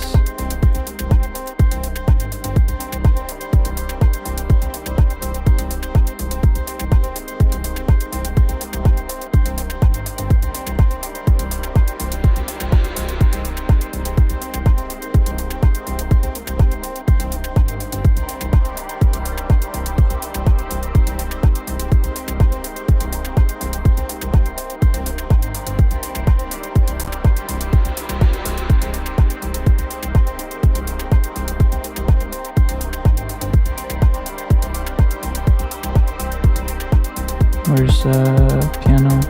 Where's piano?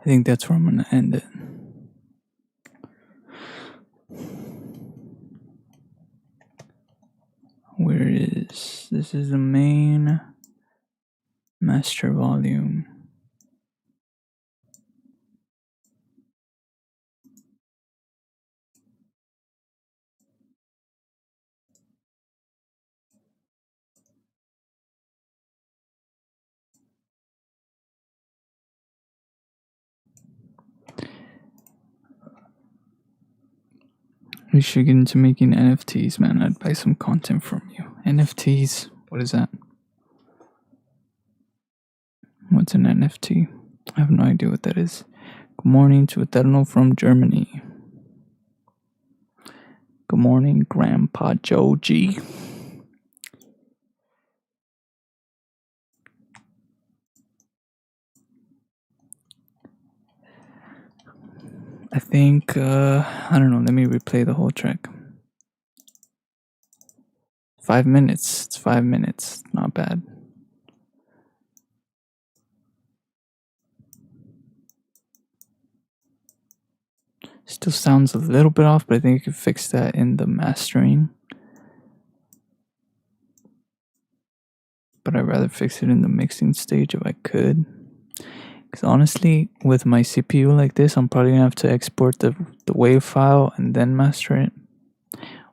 think that's where I'm gonna end it. Where is this? Is the main master volume. We should get into making NFTs, man. I'd buy some content from you. NFTs, what is that? What's an NFT? I have no idea what that is. Good morning to Eterno from Germany. Good morning, Grandpa Joji. I think, I don't know, let me replay the whole track. 5 minutes. It's 5 minutes. Not bad. Still sounds a little bit off, but I think you could fix that in the mastering. But I'd rather fix it in the mixing stage if I could. Because honestly, with my CPU like this, I'm probably gonna have to export the WAV file and then master it,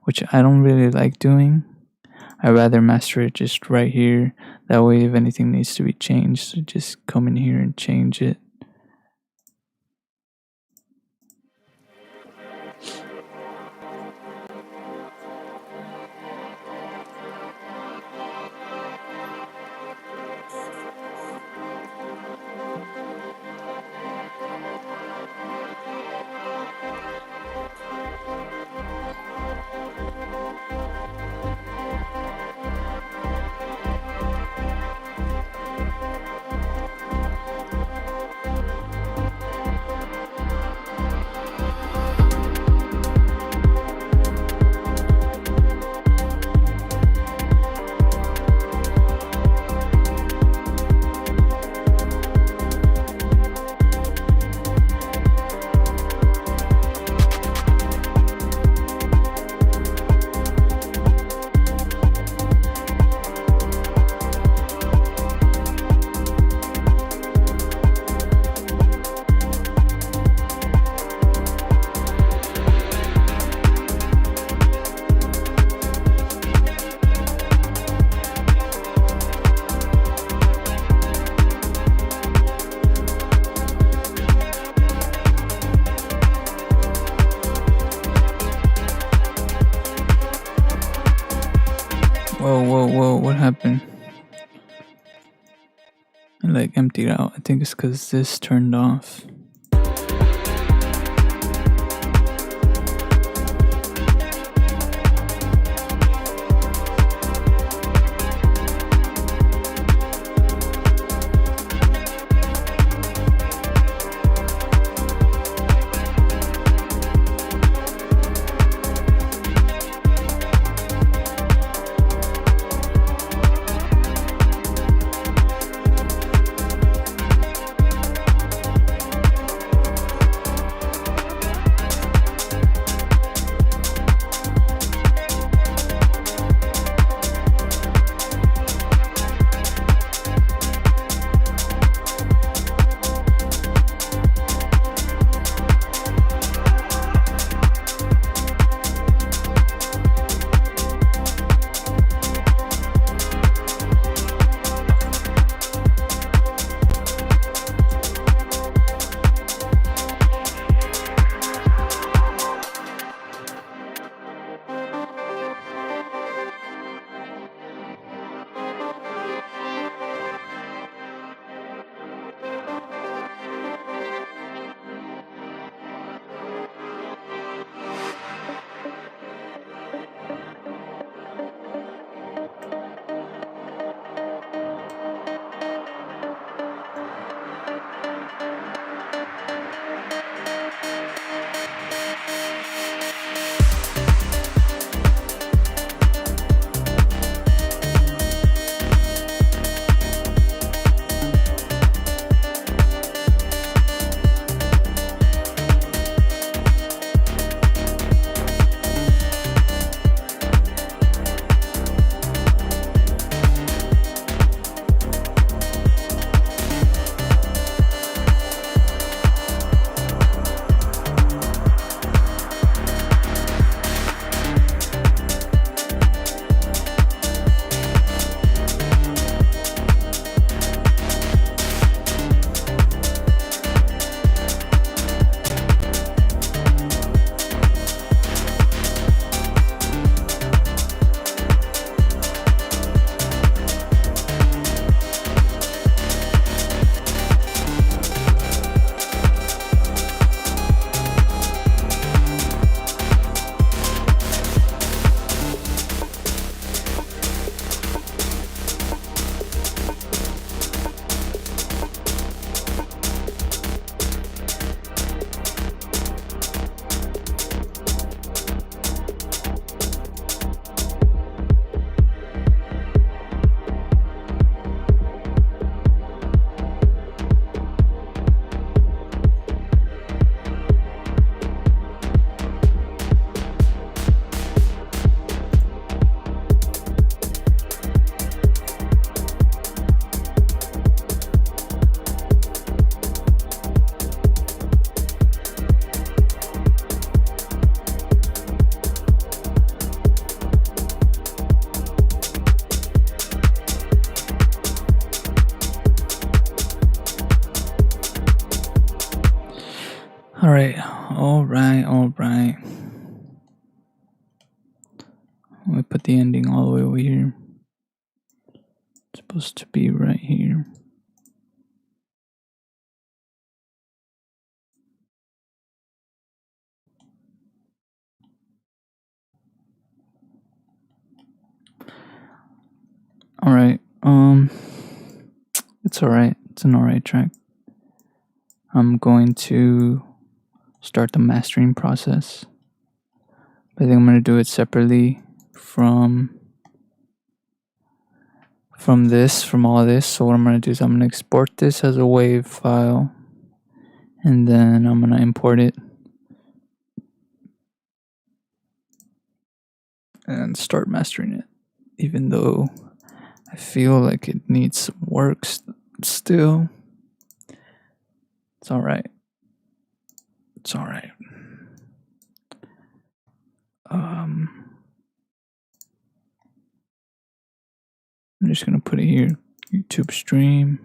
which I don't really like doing. I'd rather master it just right here. That way, if anything needs to be changed, I just come in here and change it. Whoa, what happened? I like emptied out. I think it's because this turned off. Alright, alright. Let me put the ending all the way over here. It's supposed to be right here. Alright, it's alright. It's an alright track. I'm going to start the mastering process. I think I'm going to do it separately from all this. So what I'm going to do is I'm going to export this as a WAV file, and then I'm going to import it and start mastering it, even though I feel like it needs some work still. It's alright. It's alright. I'm just gonna put it here. YouTube stream,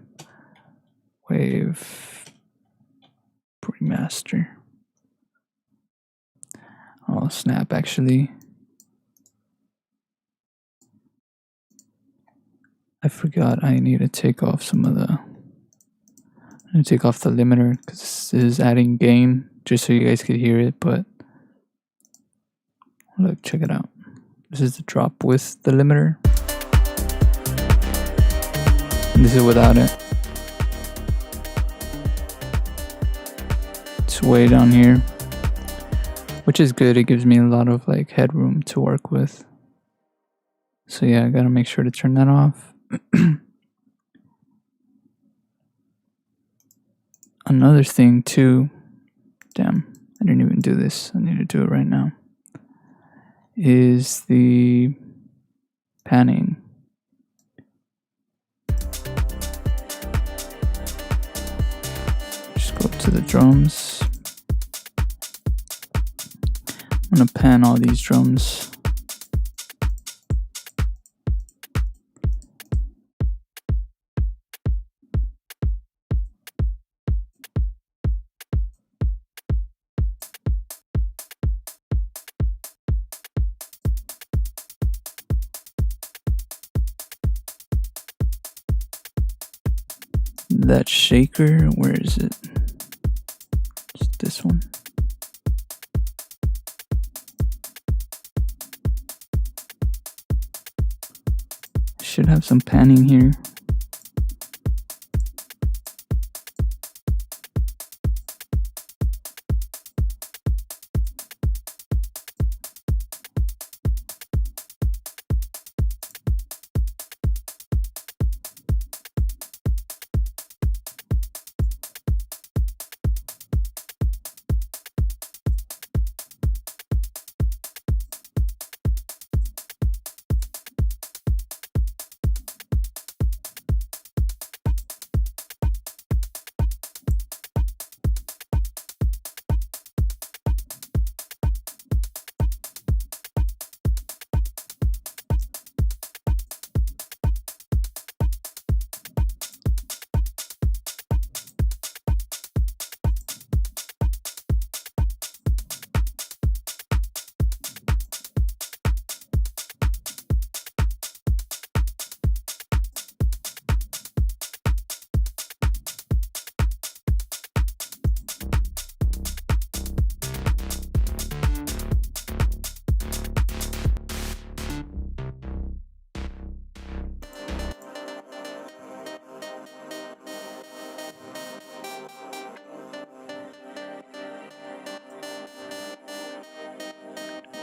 wave, pre-master. Oh snap! Actually, I forgot. I need to take off some of the. I'm gonna take off the limiter because this is adding gain, just so you guys could hear it. But look, check it out. This is the drop with the limiter. And this is without it. It's way down here, which is good. It gives me a lot of like headroom to work with. So yeah, I gotta make sure to turn that off. Another thing too, damn, I didn't even do this. I need to do it right now. Is the panning. Just go to the drums. I'm gonna pan all these drums. That shaker, where is it? It's this one. Should have some panning here.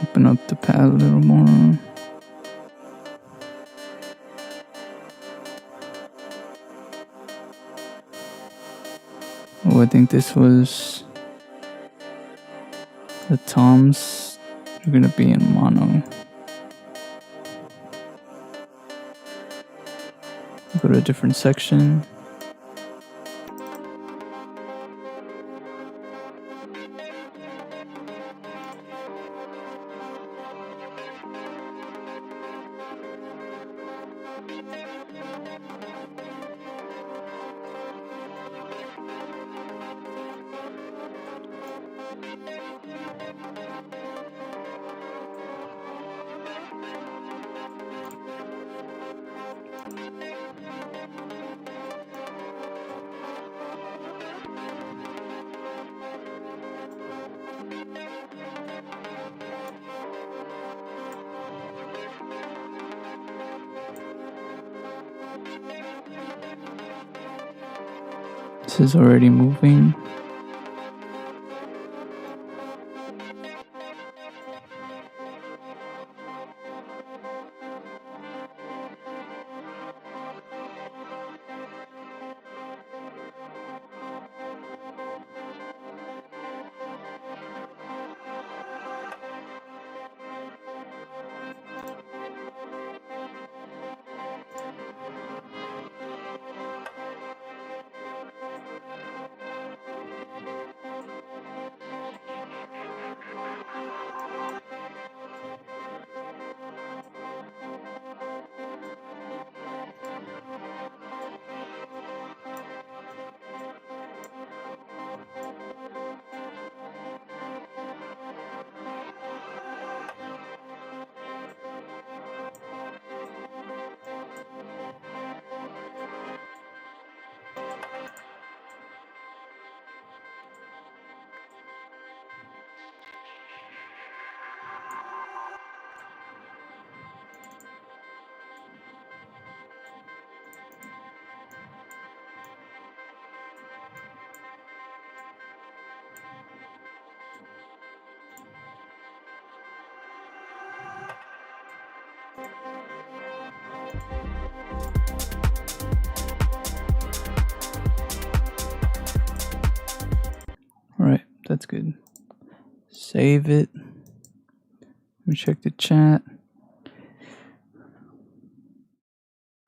Open up the pad a little more. Oh, I think this was the toms. They're gonna be in mono. Go to a different section. This is already moving. Alright, that's good. Save it. Let me check the chat.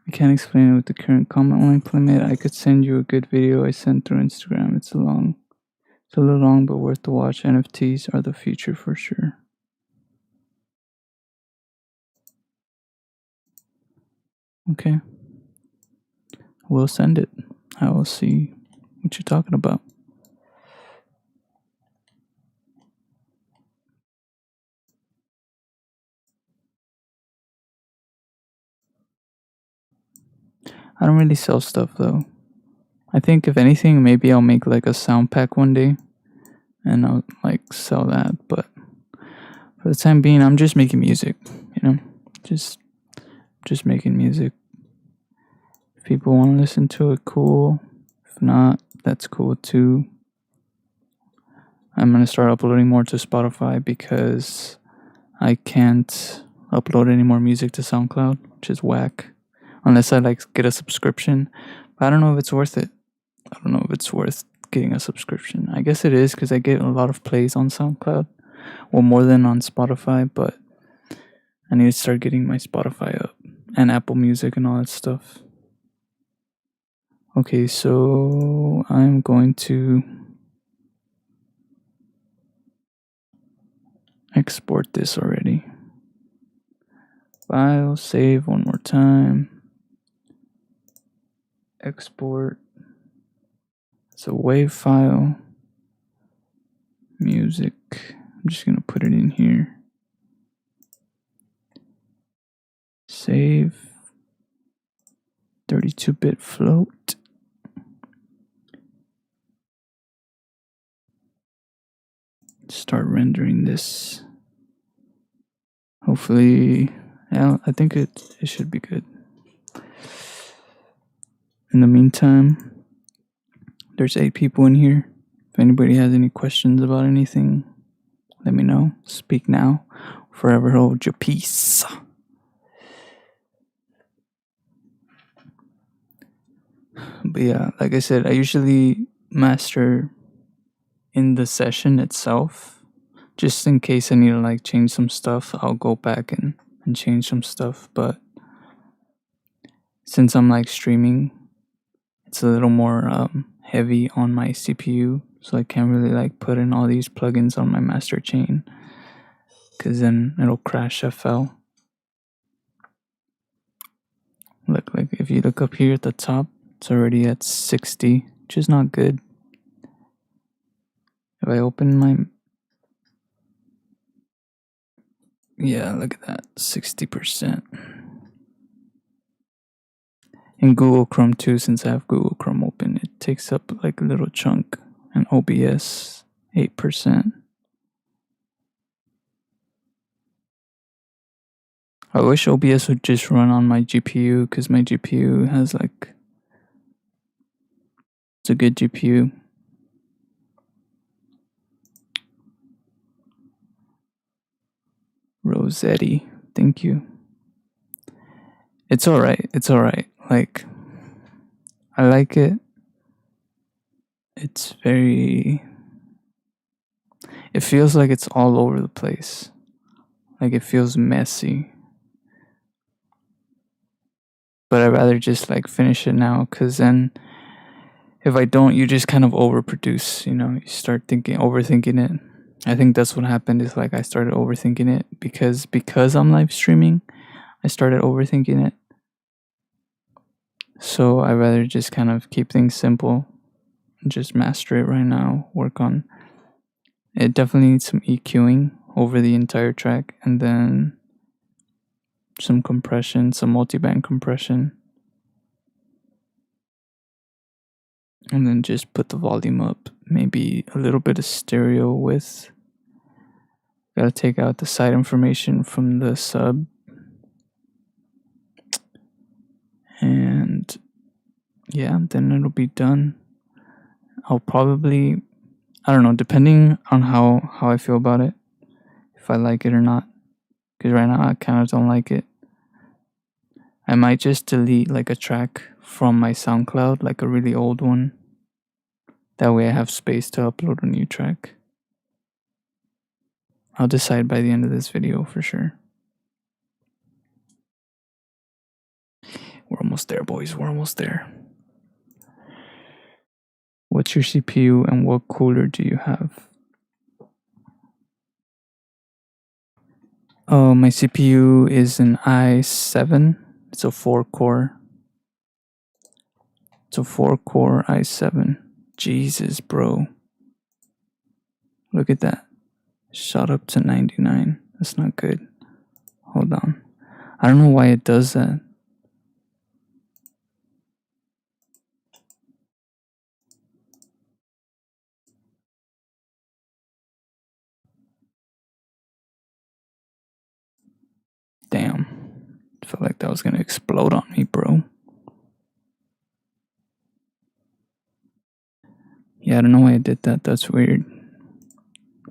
I can't explain it with the current comment link limit. I could send you a good video I sent through Instagram. It's a little long, but worth the watch. NFTs are the future for sure. Okay. We'll send it. I will see what you're talking about. I don't really sell stuff though. I think if anything, maybe I'll make like a sound pack one day and I'll like sell that. But for the time being, I'm just making music, you know, just making music. If people want to listen to it, cool. If not, that's cool too. I'm gonna start uploading more to Spotify because I can't upload any more music to SoundCloud, which is whack. Unless I like get a subscription. But I don't know if it's worth it. I don't know if it's worth getting a subscription. I guess it is because I get a lot of plays on SoundCloud. Well, more than on Spotify, but I need to start getting my Spotify up and Apple Music and all that stuff. Okay, so I'm going to export this already. File, save one more time. Export. It's a WAV file. Music. I'm just gonna put it in here. Save. 32-bit float. Start rendering this. Hopefully, yeah, I think it should be good. In the meantime, there's 8 people in here. If anybody has any questions about anything, let me know. Speak now. Forever hold your peace. But yeah, like I said, I usually master in the session itself. Just in case I need to like change some stuff, I'll go back and change some stuff. But since I'm like streaming, it's a little more heavy on my CPU, so I can't really like put in all these plugins on my master chain, because then it'll crash FL. Look, like if you look up here at the top, it's already at 60, which is not good. If I open my, yeah, look at that, 60%. In Google Chrome too, since I have Google Chrome open, it takes up like a little chunk. And OBS, 8%. I wish OBS would just run on my GPU, because my GPU has like It's a good GPU. Rossetti, thank you. It's alright. It's alright. Like, I like it. It's very. It feels like it's all over the place. Like, it feels messy. But I'd rather just like finish it now, because then if I don't, you just kind of overproduce. You start overthinking it. I think that's what happened. Is like I started overthinking it because I'm live streaming. I started overthinking it. So I'd rather just kind of keep things simple and just master it right now. Work on it. Definitely needs some EQing over the entire track, and then some compression, some multiband compression. And then just put the volume up. Maybe a little bit of stereo with. Gotta take out the side information from the sub. And yeah, then it'll be done. I'll probably, I don't know, depending on how I feel about it, if I like it or not. Because right now I kind of don't like it. I might just delete like a track from my SoundCloud, like a really old one. That way I have space to upload a new track. I'll decide by the end of this video for sure. We're almost there, boys. We're almost there. What's your CPU and what cooler do you have? Oh, my CPU is an i7. It's a 4-core. It's a 4-core i7. Jesus, bro. Look at that. Shot up to 99. That's not good. Hold on. I don't know why it does that. Damn. Felt like that was gonna explode on me, bro. Yeah, I don't know why I did that. That's weird.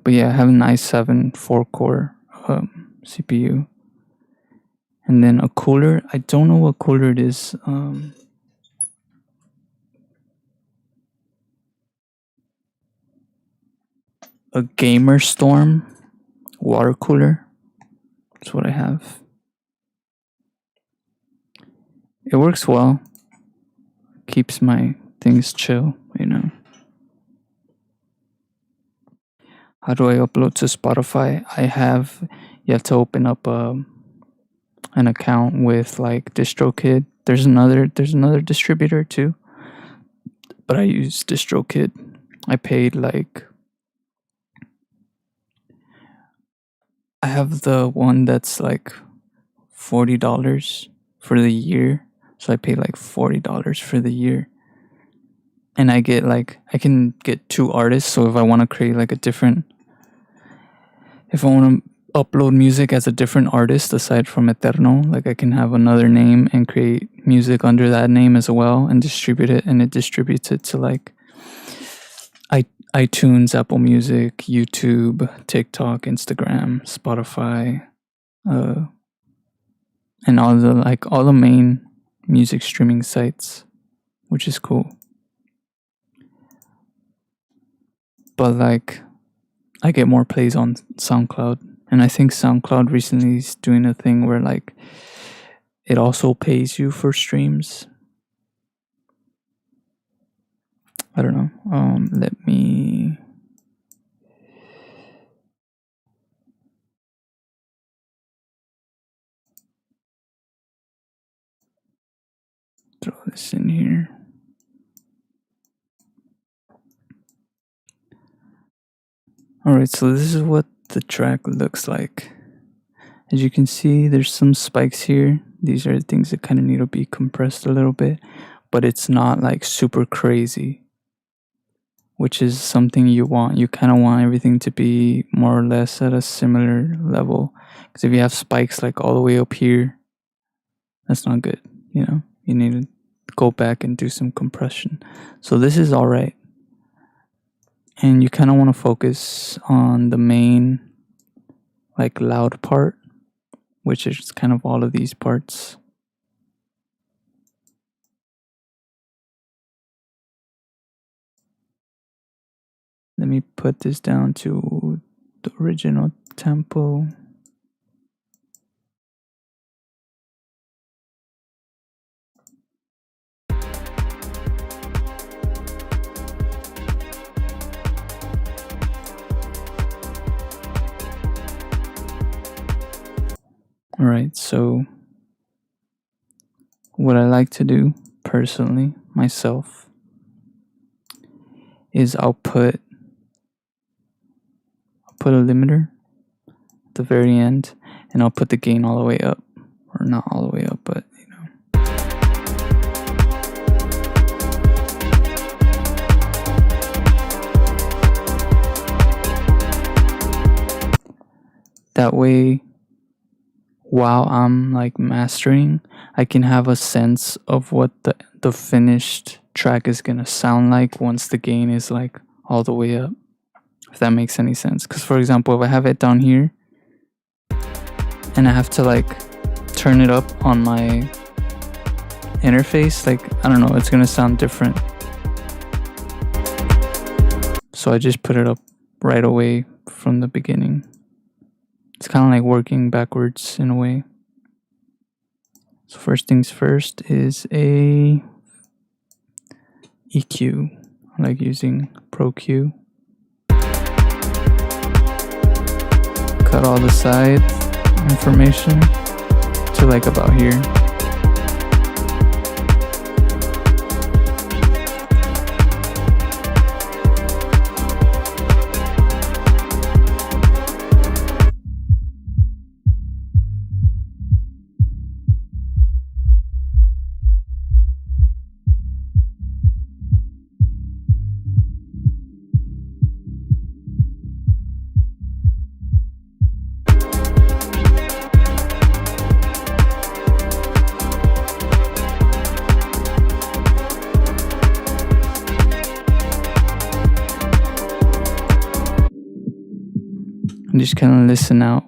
But yeah, I have an i7 4-core CPU. And then a cooler. I don't know what cooler it is. A Gamer Storm water cooler. That's what I have. It works well. Keeps my things chill, How do I upload to Spotify? You have to open up an account with like DistroKid. There's another distributor too, but I use DistroKid. I paid like, I have the one that's like $40 for the year, so I pay like $40 for the year, and I can get 2 artists. So if I want to create like if I want to upload music as a different artist aside from Eterno, like I can have another name and create music under that name as well and distribute it, and it distributes it to like iTunes, Apple Music, YouTube, TikTok, Instagram, Spotify, and all the main music streaming sites, which is cool. But like, I get more plays on SoundCloud, and I think SoundCloud recently is doing a thing where like it also pays you for streams. I don't know. Let me throw this in here. Alright, so this is what the track looks like. As you can see, there's some spikes here. These are the things that kind of need to be compressed a little bit, but it's not like super crazy, which is something you want. You kind of want everything to be more or less at a similar level, because if you have spikes like all the way up here, that's not good. You need to go back and do some compression. So this is alright. And you kind of want to focus on the main, like, loud part, which is kind of all of these parts. Let me put this down to the original tempo. Alright, so what I like to do personally, myself, is I'll put a limiter at the very end, and I'll put the gain all the way up. Or not all the way up, but you know. That way, while I'm like mastering, I can have a sense of what the finished track is gonna sound like once the gain is like all the way up, if that makes any sense. Because for example, if I have it down here and I have to like turn it up on my interface, like, I don't know, it's gonna sound different. So I just put it up right away from the beginning. It's kind of like working backwards in a way. So first things first is a EQ. I like using Pro Q. Cut all the side information to like about here. And just kind of listen out.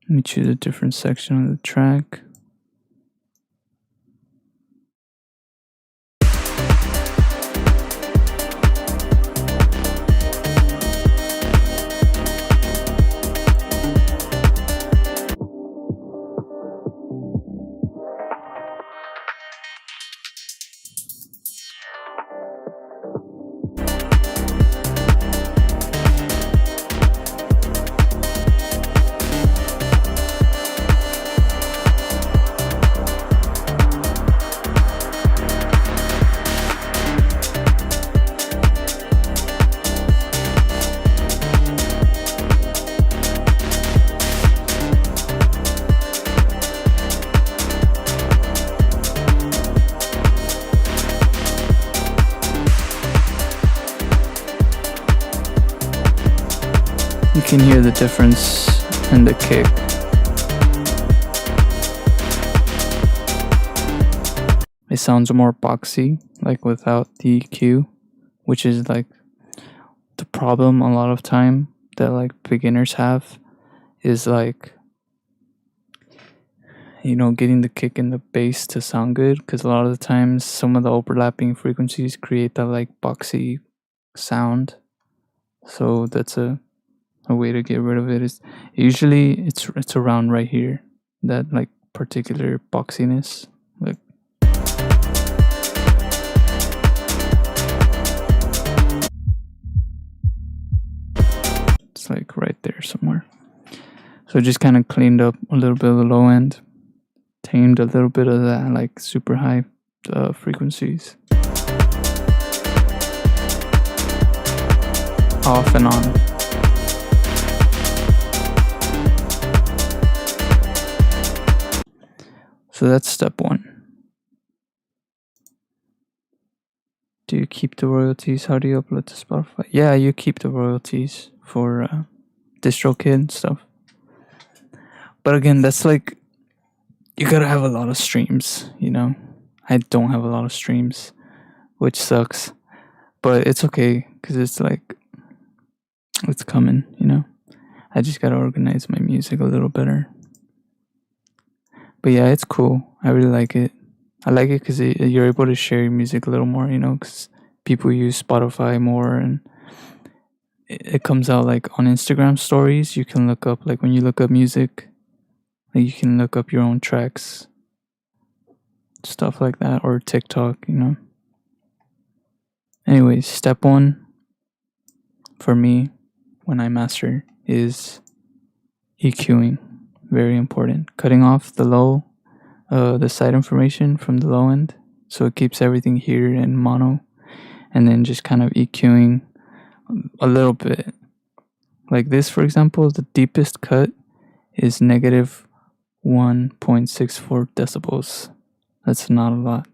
Let me choose a different section of the track. You can hear the difference in the kick. It sounds more boxy, like without the EQ, which is like the problem a lot of time that like beginners have, is like, getting the kick and the bass to sound good, because a lot of the times some of the overlapping frequencies create that like boxy sound. So that's a way to get rid of it. Is usually it's around right here, that like particular boxiness. Like, it's like right there somewhere. So just kind of cleaned up a little bit of the low end, tamed a little bit of that like super high frequencies, off and on. So that's step one. Do you keep the royalties? How do you upload to Spotify? Yeah, you keep the royalties for DistroKid and stuff. But again, that's like, you gotta have a lot of streams, I don't have a lot of streams, which sucks. But it's okay, because it's like, it's coming, I just gotta organize my music a little better. But yeah, it's cool. I really like it. I like it because you're able to share your music a little more, because people use Spotify more, and it comes out like on Instagram stories. You can look up, like when you look up music, like you can look up your own tracks, stuff like that, or TikTok, Anyways, step one for me when I master is EQing. Very important. Cutting off the low, the side information from the low end, so it keeps everything here in mono, and then just kind of EQing a little bit. Like this, for example, the deepest cut is negative 1.64 decibels. That's not a lot.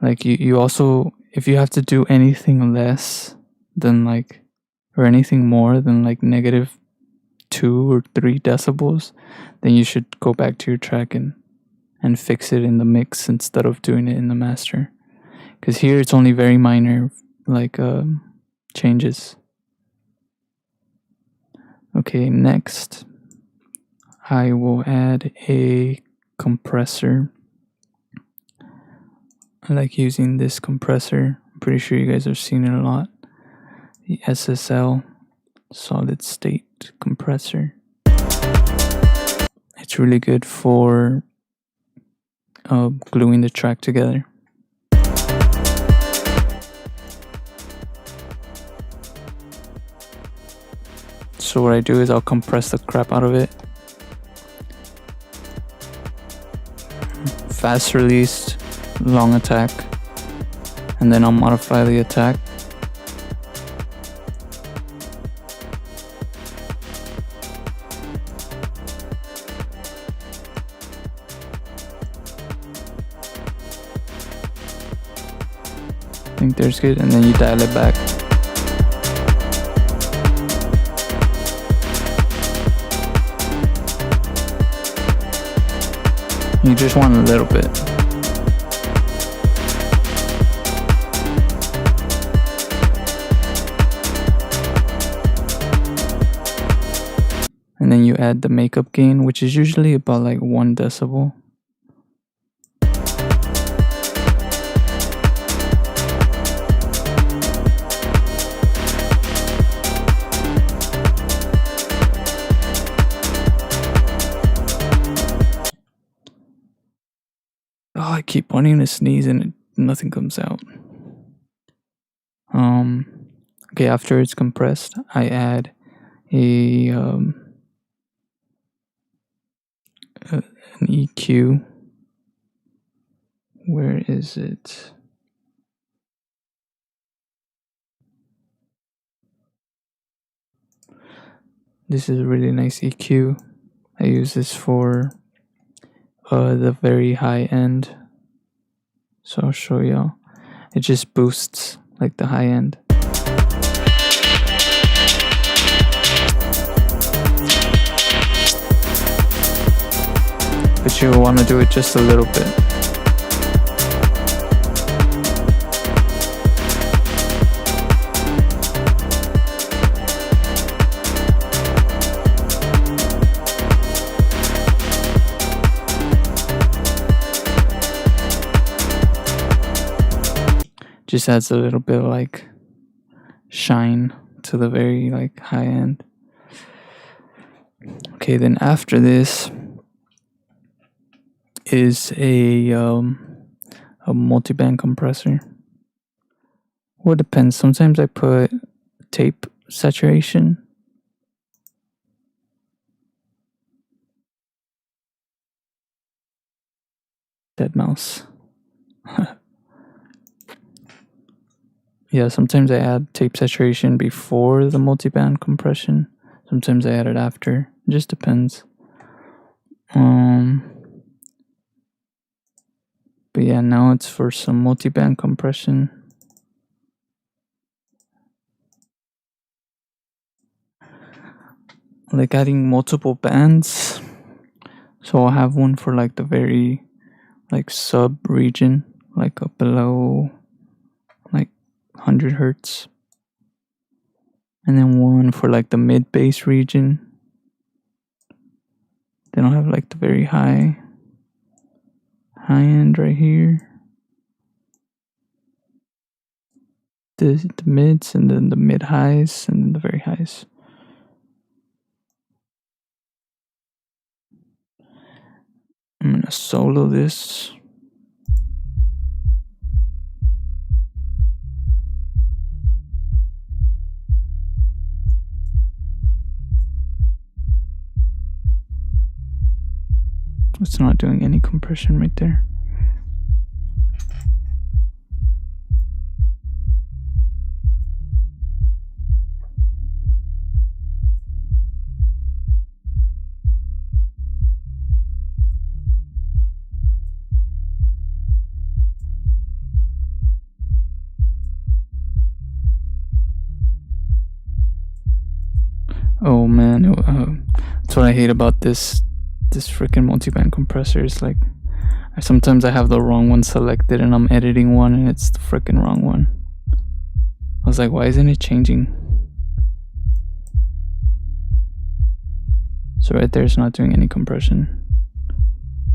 Like you also, if you have to do anything less than like, or anything more than like negative 2 or 3 decibels, then you should go back to your track and fix it in the mix instead of doing it in the master. Because here it's only very minor, like changes. Okay, next I will add a compressor. I like using this compressor. I'm pretty sure you guys have seen it a lot. The SSL, solid state compressor. It's really good for gluing the track together. So what I do is I'll compress the crap out of it. Fast released, long attack, and then I'll modify the attack. I think there's good, and then you dial it back. You just want a little bit. And then you add the makeup gain, which is usually about like 1 decibel. I keep wanting to sneeze and nothing comes out. Okay, after it's compressed, I add an EQ. Where is it? This is a really nice EQ. I use this for the very high end. So I'll show y'all. It just boosts like the high end. But you want to do it just a little bit. Just adds a little bit of like shine to the very like high end. Okay, then after this is a multi-band compressor. Well, it depends. Sometimes I put tape saturation. Dead mouse. Yeah, sometimes I add tape saturation before the multi-band compression. Sometimes I add it after. It just depends. But yeah, now it's for some multi-band compression. Like adding multiple bands. So I'll have one for like the very like sub region, like up below like 100 hertz. And then one for like the mid bass region. Then I'll have like the very high end right here. The mids, and then the mid highs, and then the very highs. I'm gonna solo this. It's not doing any compression right there. Oh man, that's what I hate about this freaking multi-band compressor. Is like sometimes I have the wrong one selected and I'm editing one and it's the freaking wrong one. I was like, why isn't it changing? So right there, it's not doing any compression.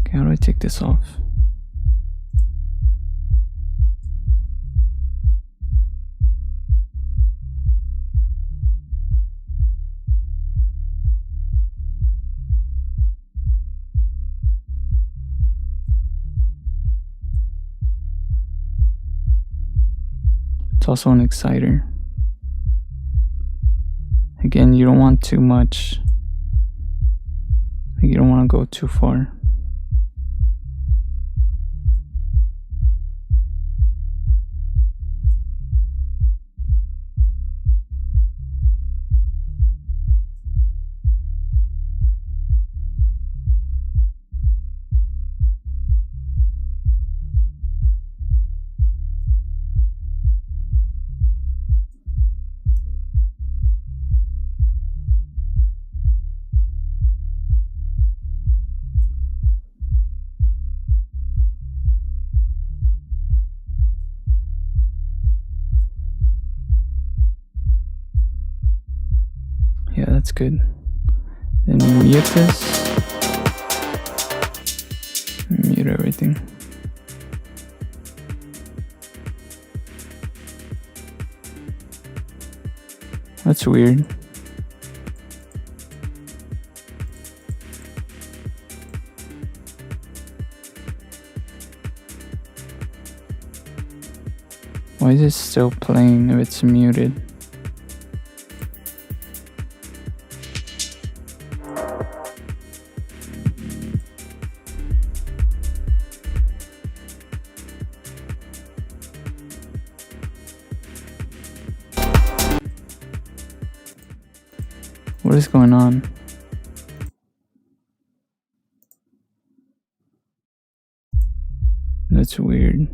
Okay, how do I take this off? It's also an exciter. Again, you don't want too much. You don't want to go too far. Yeah, that's good. Then mute this. Mute everything. That's weird. Why is it still playing if it's muted? What is going on? That's weird.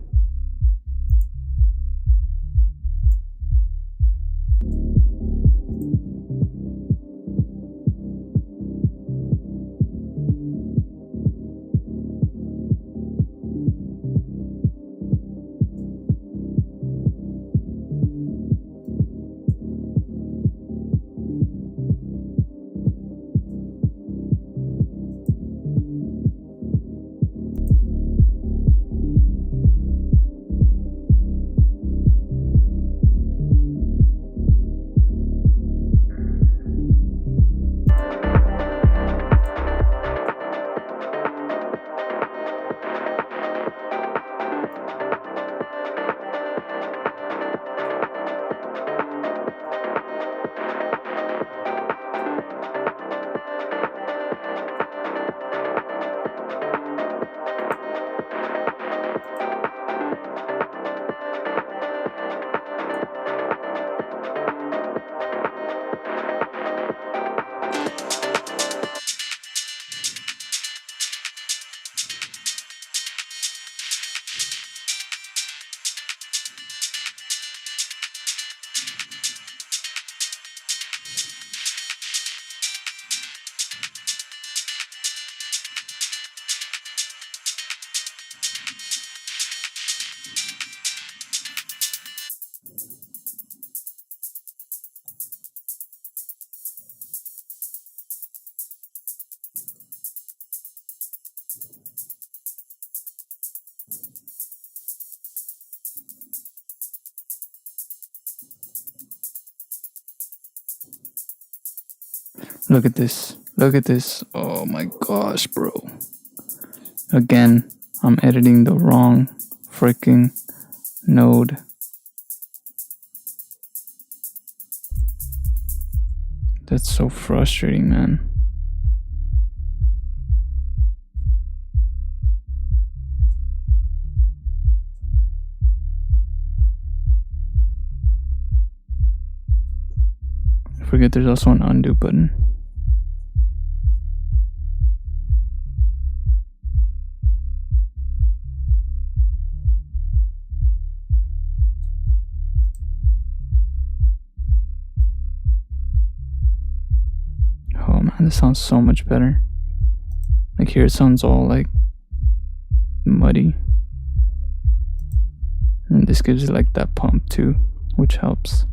Look at this. Look at this. Oh my gosh, bro. Again, I'm editing the wrong freaking node. That's so frustrating, man. I forget there's also an undo button. Oh man, this sounds so much better. Like here it sounds all like muddy. And this gives it like that pump too, which helps.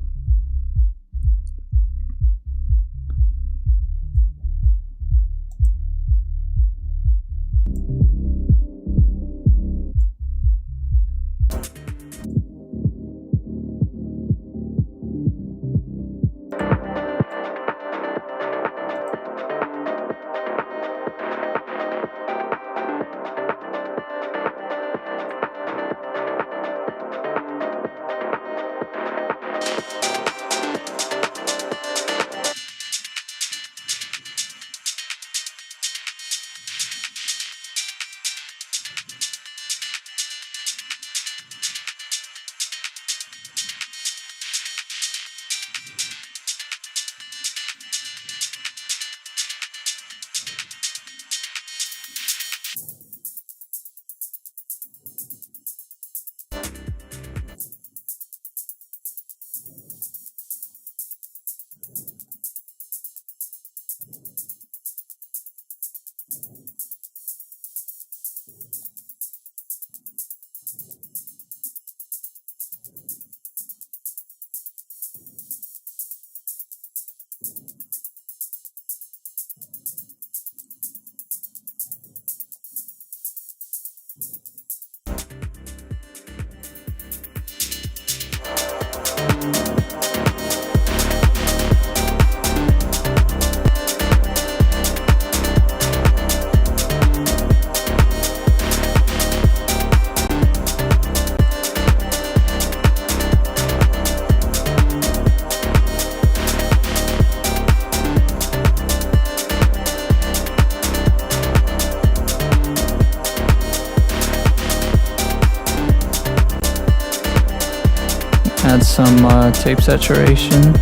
Add some tape saturation.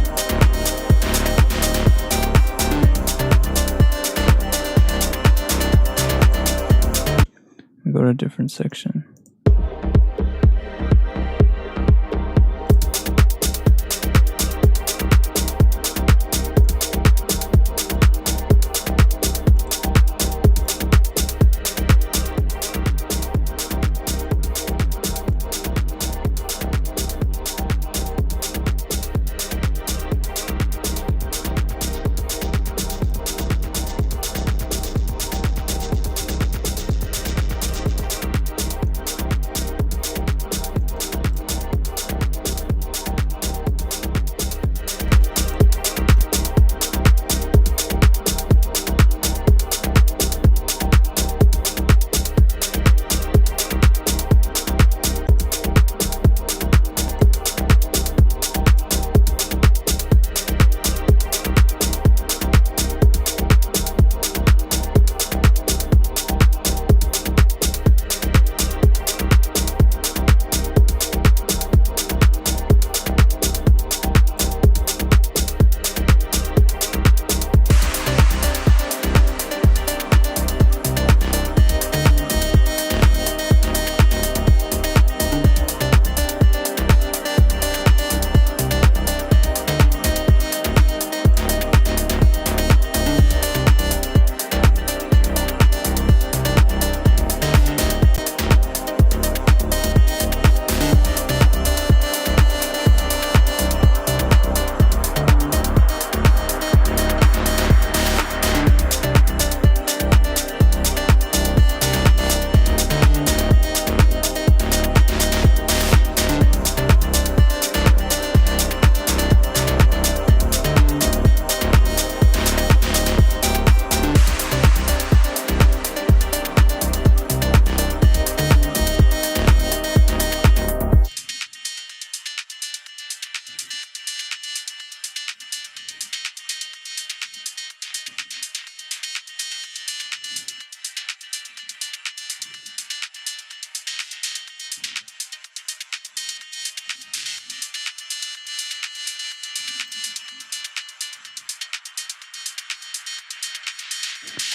Go to a different section.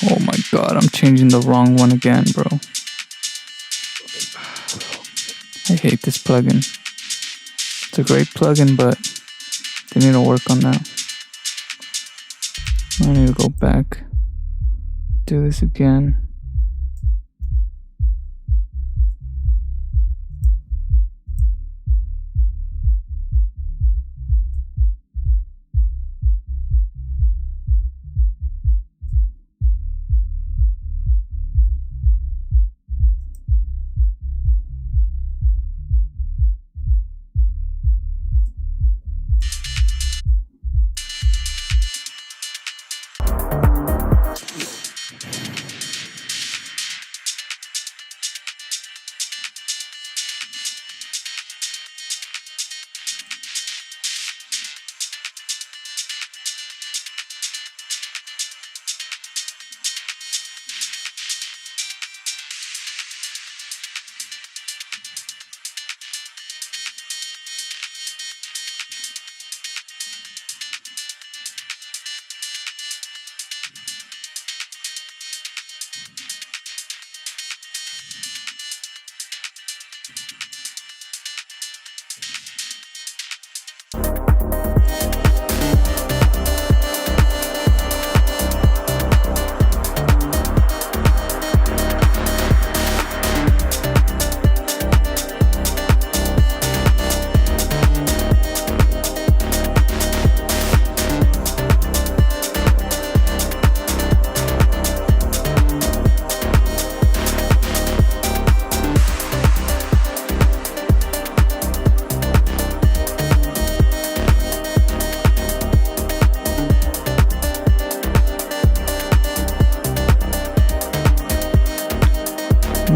Oh my god, I'm changing the wrong one again, bro. I hate this plugin. It's a great plugin, but they need to work on that. I need to go back, do this again.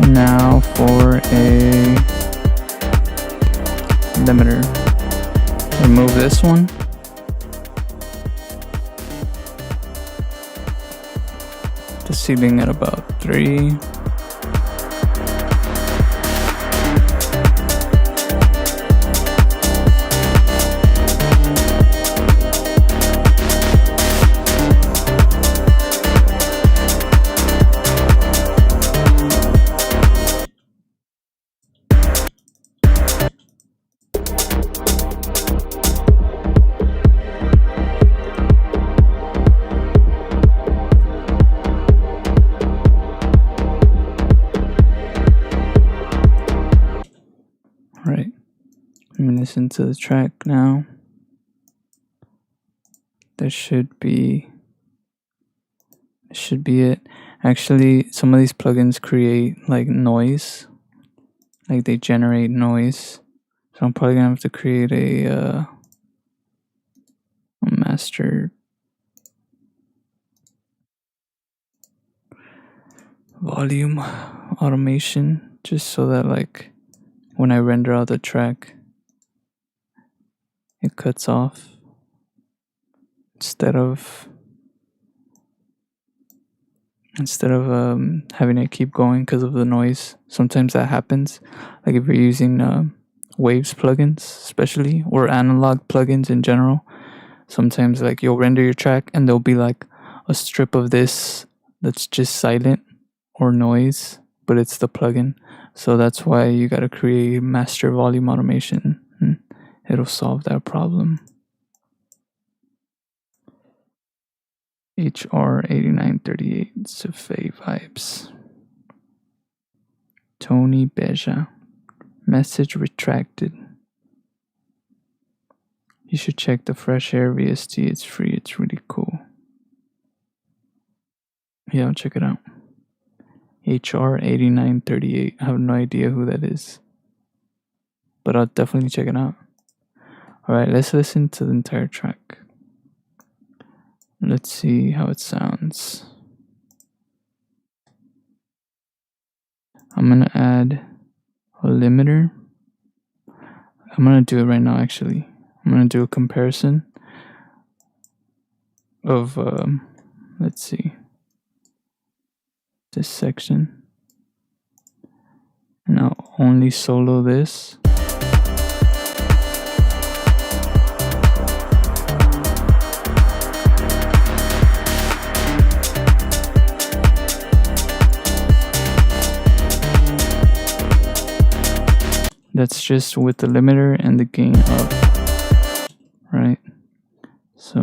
Now for a limiter. Remove this one. The ceiling at about 3. Right. Let me listen to the track now. That should be it. Actually, some of these plugins create like noise, like they generate noise. So I'm probably gonna have to create a master volume automation, just so that like when I render out the track, it cuts off instead of having it keep going because of the noise. Sometimes that happens, like if you're using waves plugins especially, or analog plugins in general. Sometimes like you'll render your track and there'll be like a strip of this that's just silent or noise, but it's the plugin. So that's why you gotta create master volume automation. It'll solve that problem. HR8938 Cefe vibes. Tony Beja. Message retracted. You should check the Fresh Air VST. It's free. It's really cool. Yeah, I'll check it out. HR8938. I have no idea who that is, but I'll definitely check it out. Alright, let's listen to the entire track. Let's see how it sounds. I'm gonna add a limiter. I'm gonna do it right now actually. I'm I'm gonna do a comparison of let's see, this section, and I'll only solo this. That's just with the limiter and the gain up, right? So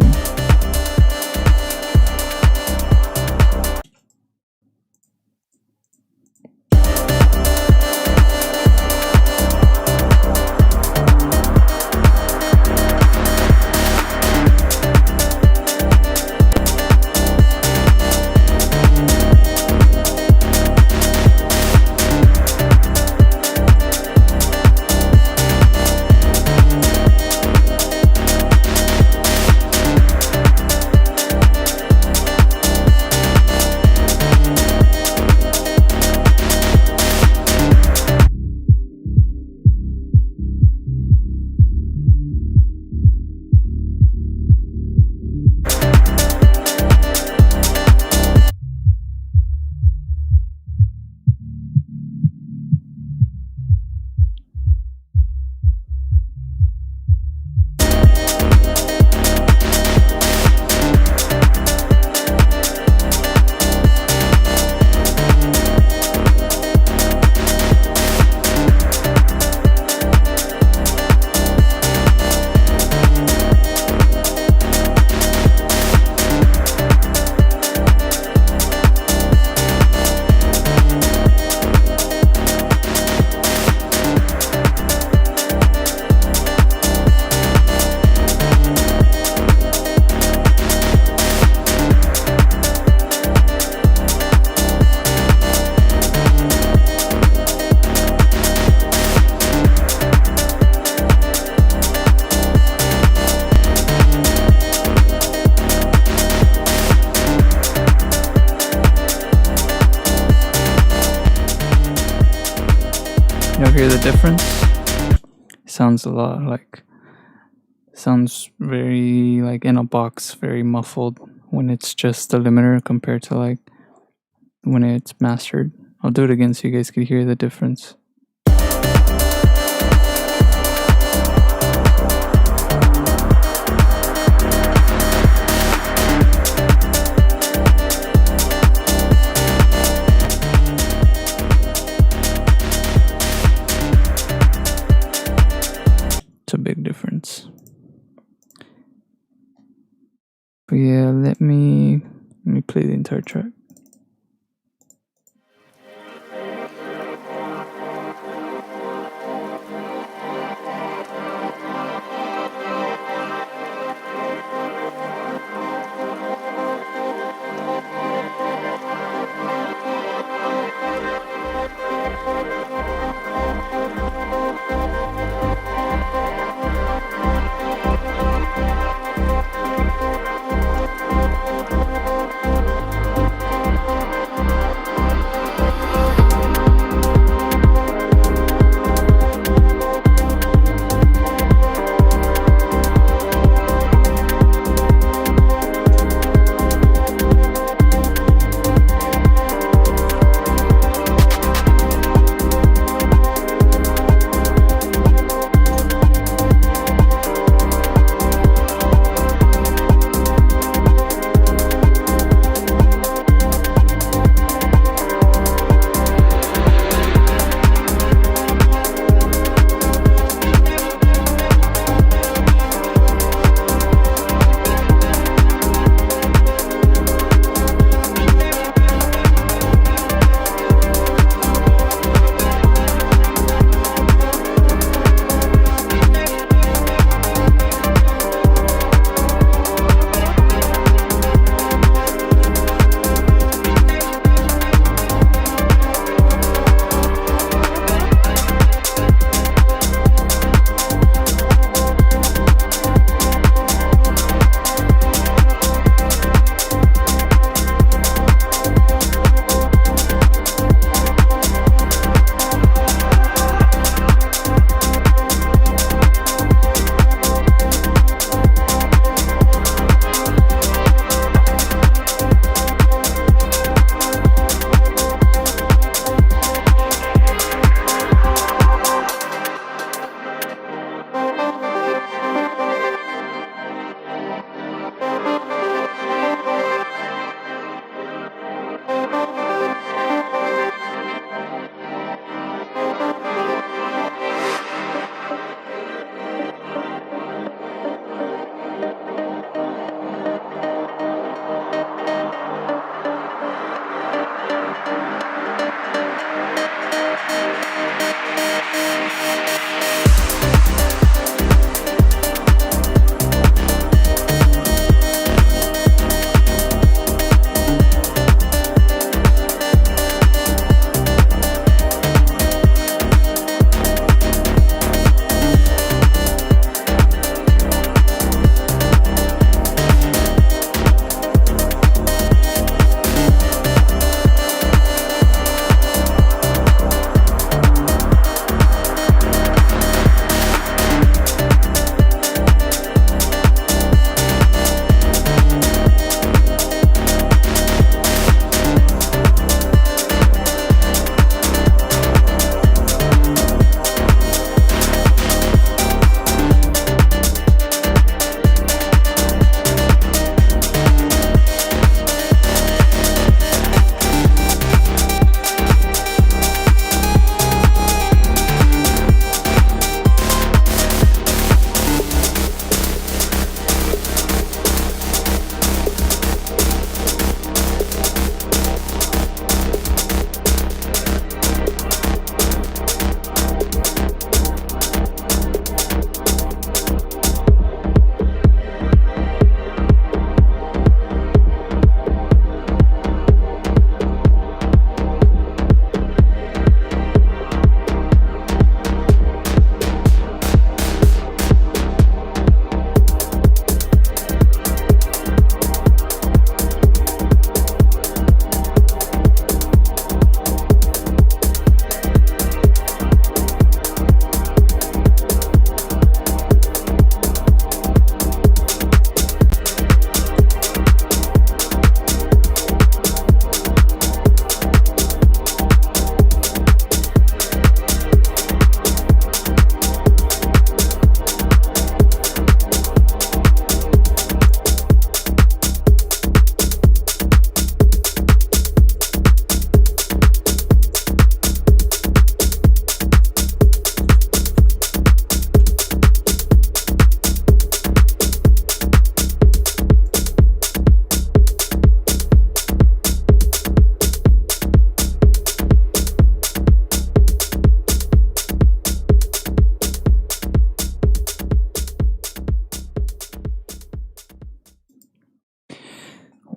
you'll hear the difference. Sounds a lot like, sounds very like in a box, very muffled when it's just the limiter compared to like when it's mastered. I'll do it again so you guys can hear the difference. It's a big difference. But yeah, let me play the entire track.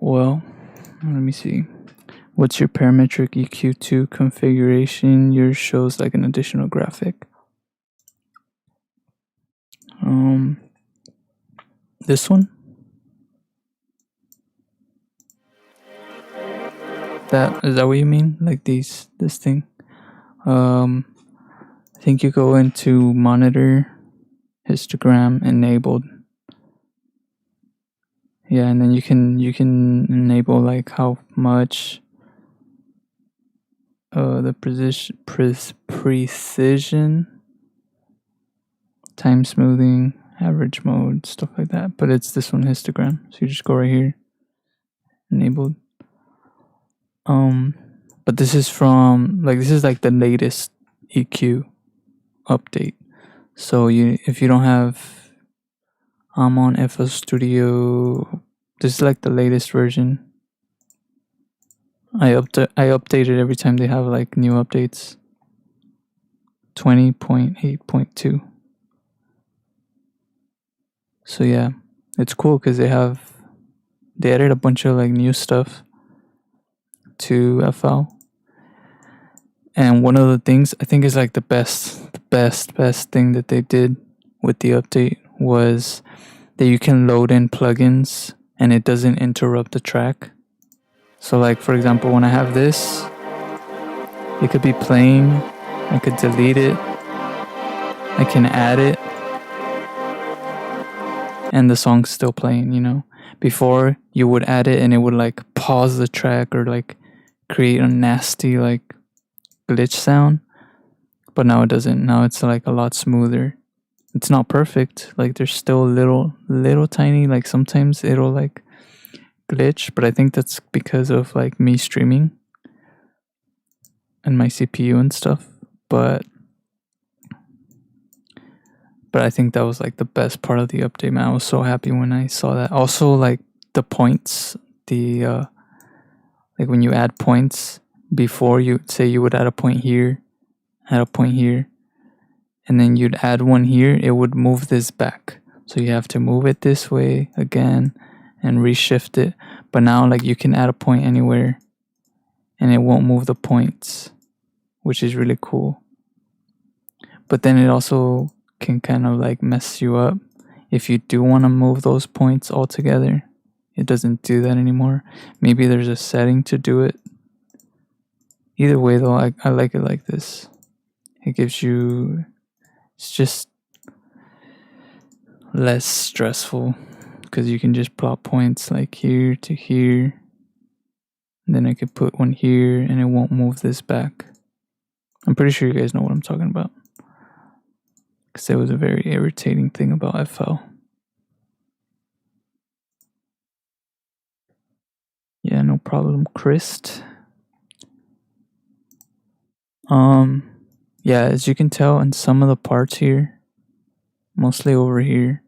Well, let me see. What's your parametric EQ2 configuration? Yours shows like an additional graphic. This one? Is that what you mean? Like this thing? I think you go into monitor, histogram enabled. Yeah, and then you can enable like how much the precision, time smoothing, average mode, stuff like that. But it's this one, histogram. So you just go right here, enabled. But this is from this is like the latest EQ update. So if you don't have, I'm on FL Studio. This is like the latest version. I update it every time they have like new updates. 20.8.2. So yeah, it's cool because they added a bunch of like new stuff to FL. And one of the things I think is like the best thing that they did with the update was that you can load in plugins and it doesn't interrupt the track. So like for example, when I have this, it could be playing, I could delete it, I can add it, and the song's still playing, you know. Before you would add it and it would like pause the track or like create a nasty like glitch sound, but now it doesn't. Now it's like a lot smoother. It's not perfect, like there's still little tiny, like sometimes it'll like glitch, but I think that's because of like me streaming and my CPU and stuff. But I think that was like the best part of the update, man. I was so happy when I saw that. Also like the points, like when you add points, before you say you would add a point here, add a point here, and then you'd add one here, it would move this back. So you have to move it this way again and reshift it. But now like you can add a point anywhere and it won't move the points, which is really cool. But then it also can kind of like mess you up if you do want to move those points all together. It doesn't do that anymore. Maybe there's a setting to do it. Either way though, I like it like this. It gives you, it's just less stressful because you can just plot points like here to here, and then I could put one here and it won't move this back. I'm pretty sure you guys know what I'm talking about, because it was a very irritating thing about FL. Yeah, no problem, Christ. Yeah, as you can tell in some of the parts here, mostly over here,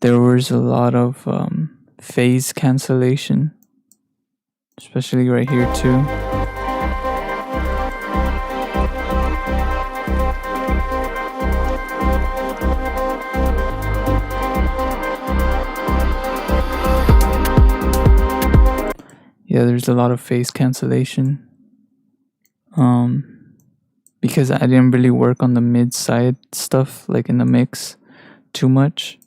there was a lot of phase cancellation, especially right here too. Yeah, there's a lot of phase cancellation. Because I didn't really work on the mid-side stuff, like in the mix, too much.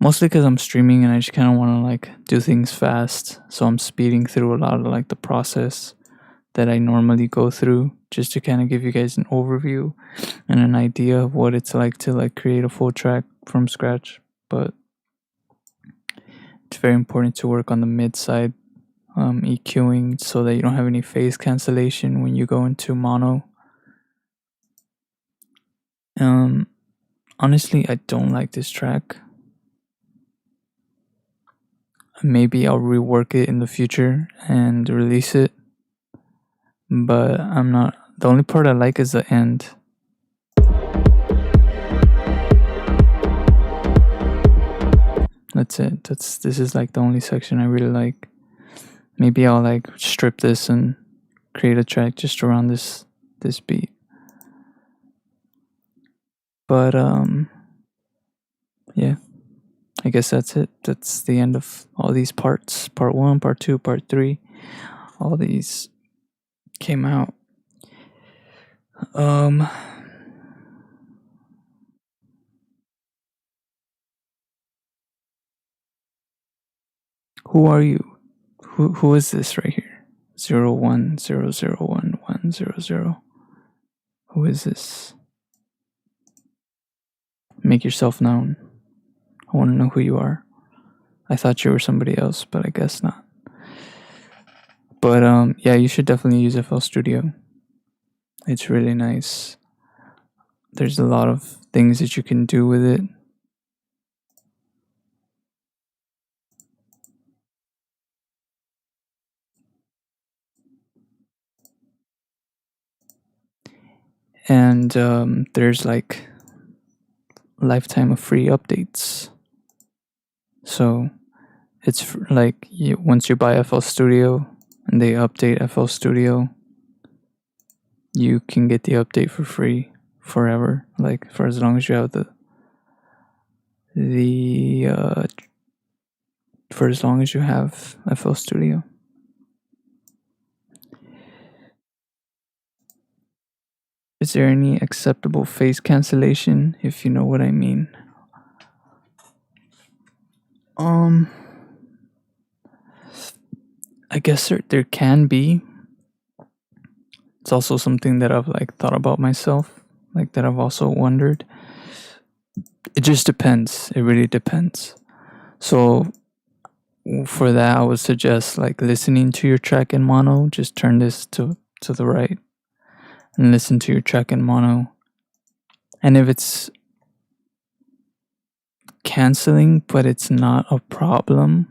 Mostly because I'm streaming and I just kind of want to like do things fast. So I'm speeding through a lot of like the process that I normally go through, just to kind of give you guys an overview and an idea of what it's like to like create a full track from scratch. But it's very important to work on the mid-side EQing so that you don't have any phase cancellation when you go into mono. Honestly, I don't like this track. Maybe I'll rework it in the future and release it, but I'm not. The only part I like is the end. That's it. This is like the only section I really like. Maybe I'll like strip this and create a track just around this beat. But yeah, I guess that's it. That's the end of all these parts. Part 1, part 2, part 3. All these came out. Um who are you? Who is this right here? 01001100. Who is this? Make yourself known. I want to know who you are. I thought you were somebody else, but I guess not. But yeah, you should definitely use FL Studio. It's really nice. There's a lot of things that you can do with it. And there's like lifetime of free updates. So it's like once you buy FL Studio and they update FL Studio, you can get the update for free forever, like for as long as you have the for as long as you have FL Studio. Is there any acceptable phase cancellation, if you know what I mean? I guess there can be. It's also something that I've like thought about myself, like that I've also wondered. It just depends. It really depends. So for that, I would suggest like listening to your track in mono. Just turn this to the right and listen to your track in mono. And if it's canceling, but it's not a problem,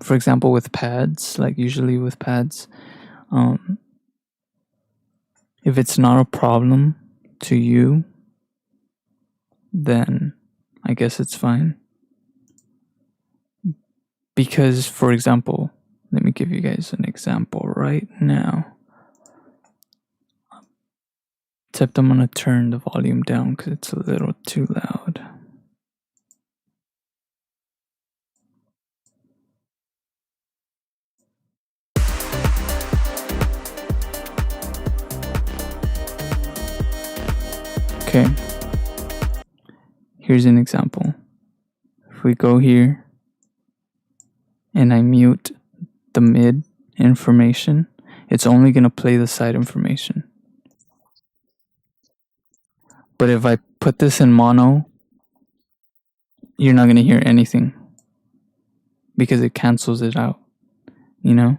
for example, with pads, like usually with pads, if it's not a problem to you, then I guess it's fine. Because, for example, let me give you guys an example right now. Except I'm gonna turn the volume down because it's a little too loud. Okay, here's an example. If we go here and I mute the mid information, it's only gonna play the side information. But if I put this in mono, you're not gonna hear anything because it cancels it out, you know?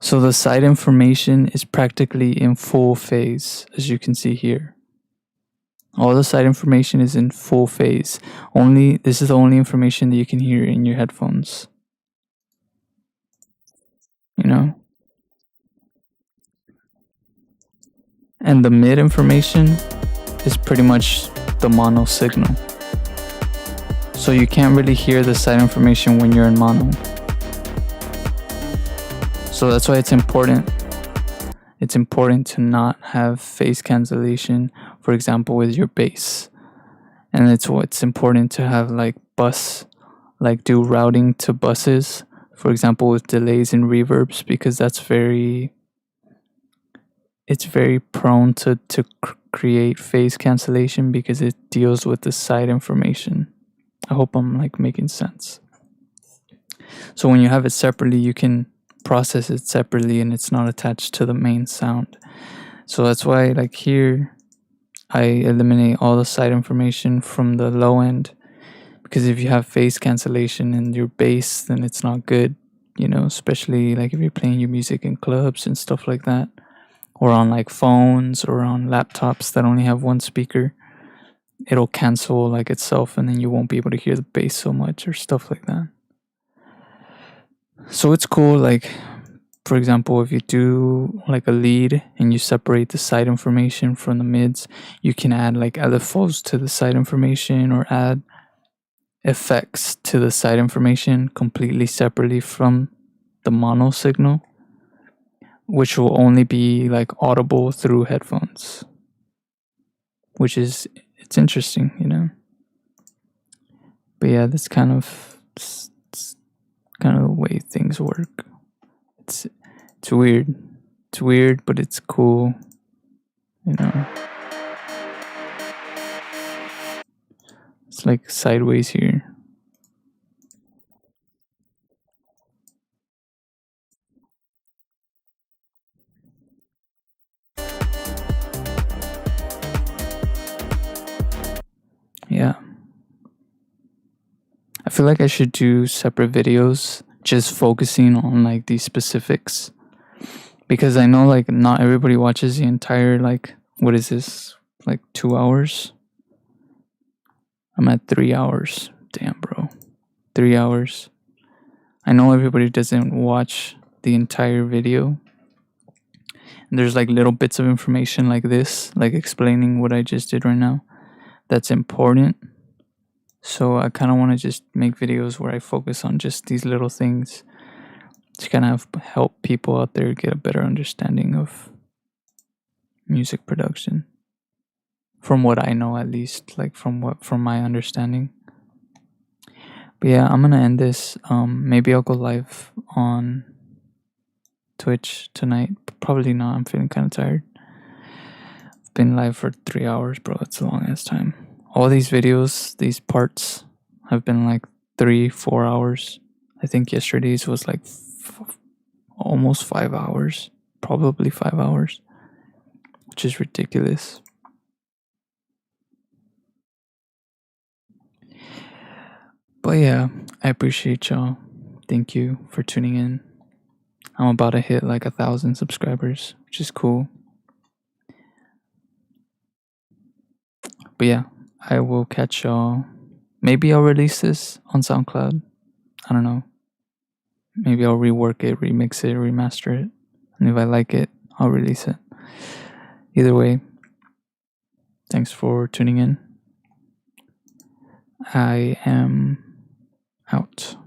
So the side information is practically in full phase, as you can see here. All the side information is in full phase. This is the only information that you can hear in your headphones. You know? And the mid information is pretty much the mono signal. So you can't really hear the side information when you're in mono. So that's why it's important. It's important to not have phase cancellation, for example, with your bass. And it's what's important to have like do routing to buses, for example, with delays and reverbs, because it's very prone to create phase cancellation because it deals with the side information. I hope I'm like making sense. So when you have it separately, you can process it separately and it's not attached to the main sound. So that's why like here I eliminate all the side information from the low end, because if you have phase cancellation in your bass, then it's not good, you know, especially like if you're playing your music in clubs and stuff like that, or on like phones or on laptops that only have one speaker. It'll cancel like itself and then you won't be able to hear the bass so much or stuff like that. So it's cool, like for example, if you do like a lead and you separate the side information from the mids, you can add like LFOs to the side information or add effects to the side information completely separately from the mono signal, which will only be like audible through headphones, which is it's interesting, you know. But yeah, that's kind of it's kind of the way things work. It's it's weird. It's weird, but it's cool, you know. It's like sideways here. Yeah. I feel like I should do separate videos just focusing on like these specifics, because I know like not everybody watches the entire, like, what is this, like 2 hours? I'm at 3 hours. Damn, bro. 3 hours. I know everybody doesn't watch the entire video. And there's like little bits of information like this, like explaining what I just did right now, that's important. So I kind of want to just make videos where I focus on just these little things to kind of help people out there get a better understanding of music production. From what I know, at least, like from my understanding. But yeah, I'm gonna end this. Maybe I'll go live on Twitch tonight. Probably not. I'm feeling kind of tired. I've been live for 3 hours, bro. That's a long ass time. All these videos, these parts, have been like 3-4 hours. I think yesterday's was like almost 5 hours, probably 5 hours, which is ridiculous. But yeah, I appreciate y'all. Thank you for tuning in. I'm about to hit like 1,000 subscribers, which is cool. But yeah, I will catch y'all. Maybe I'll release this on SoundCloud. I don't know. Maybe I'll rework it, remix it, remaster it. And if I like it, I'll release it. Either way, thanks for tuning in. I am out.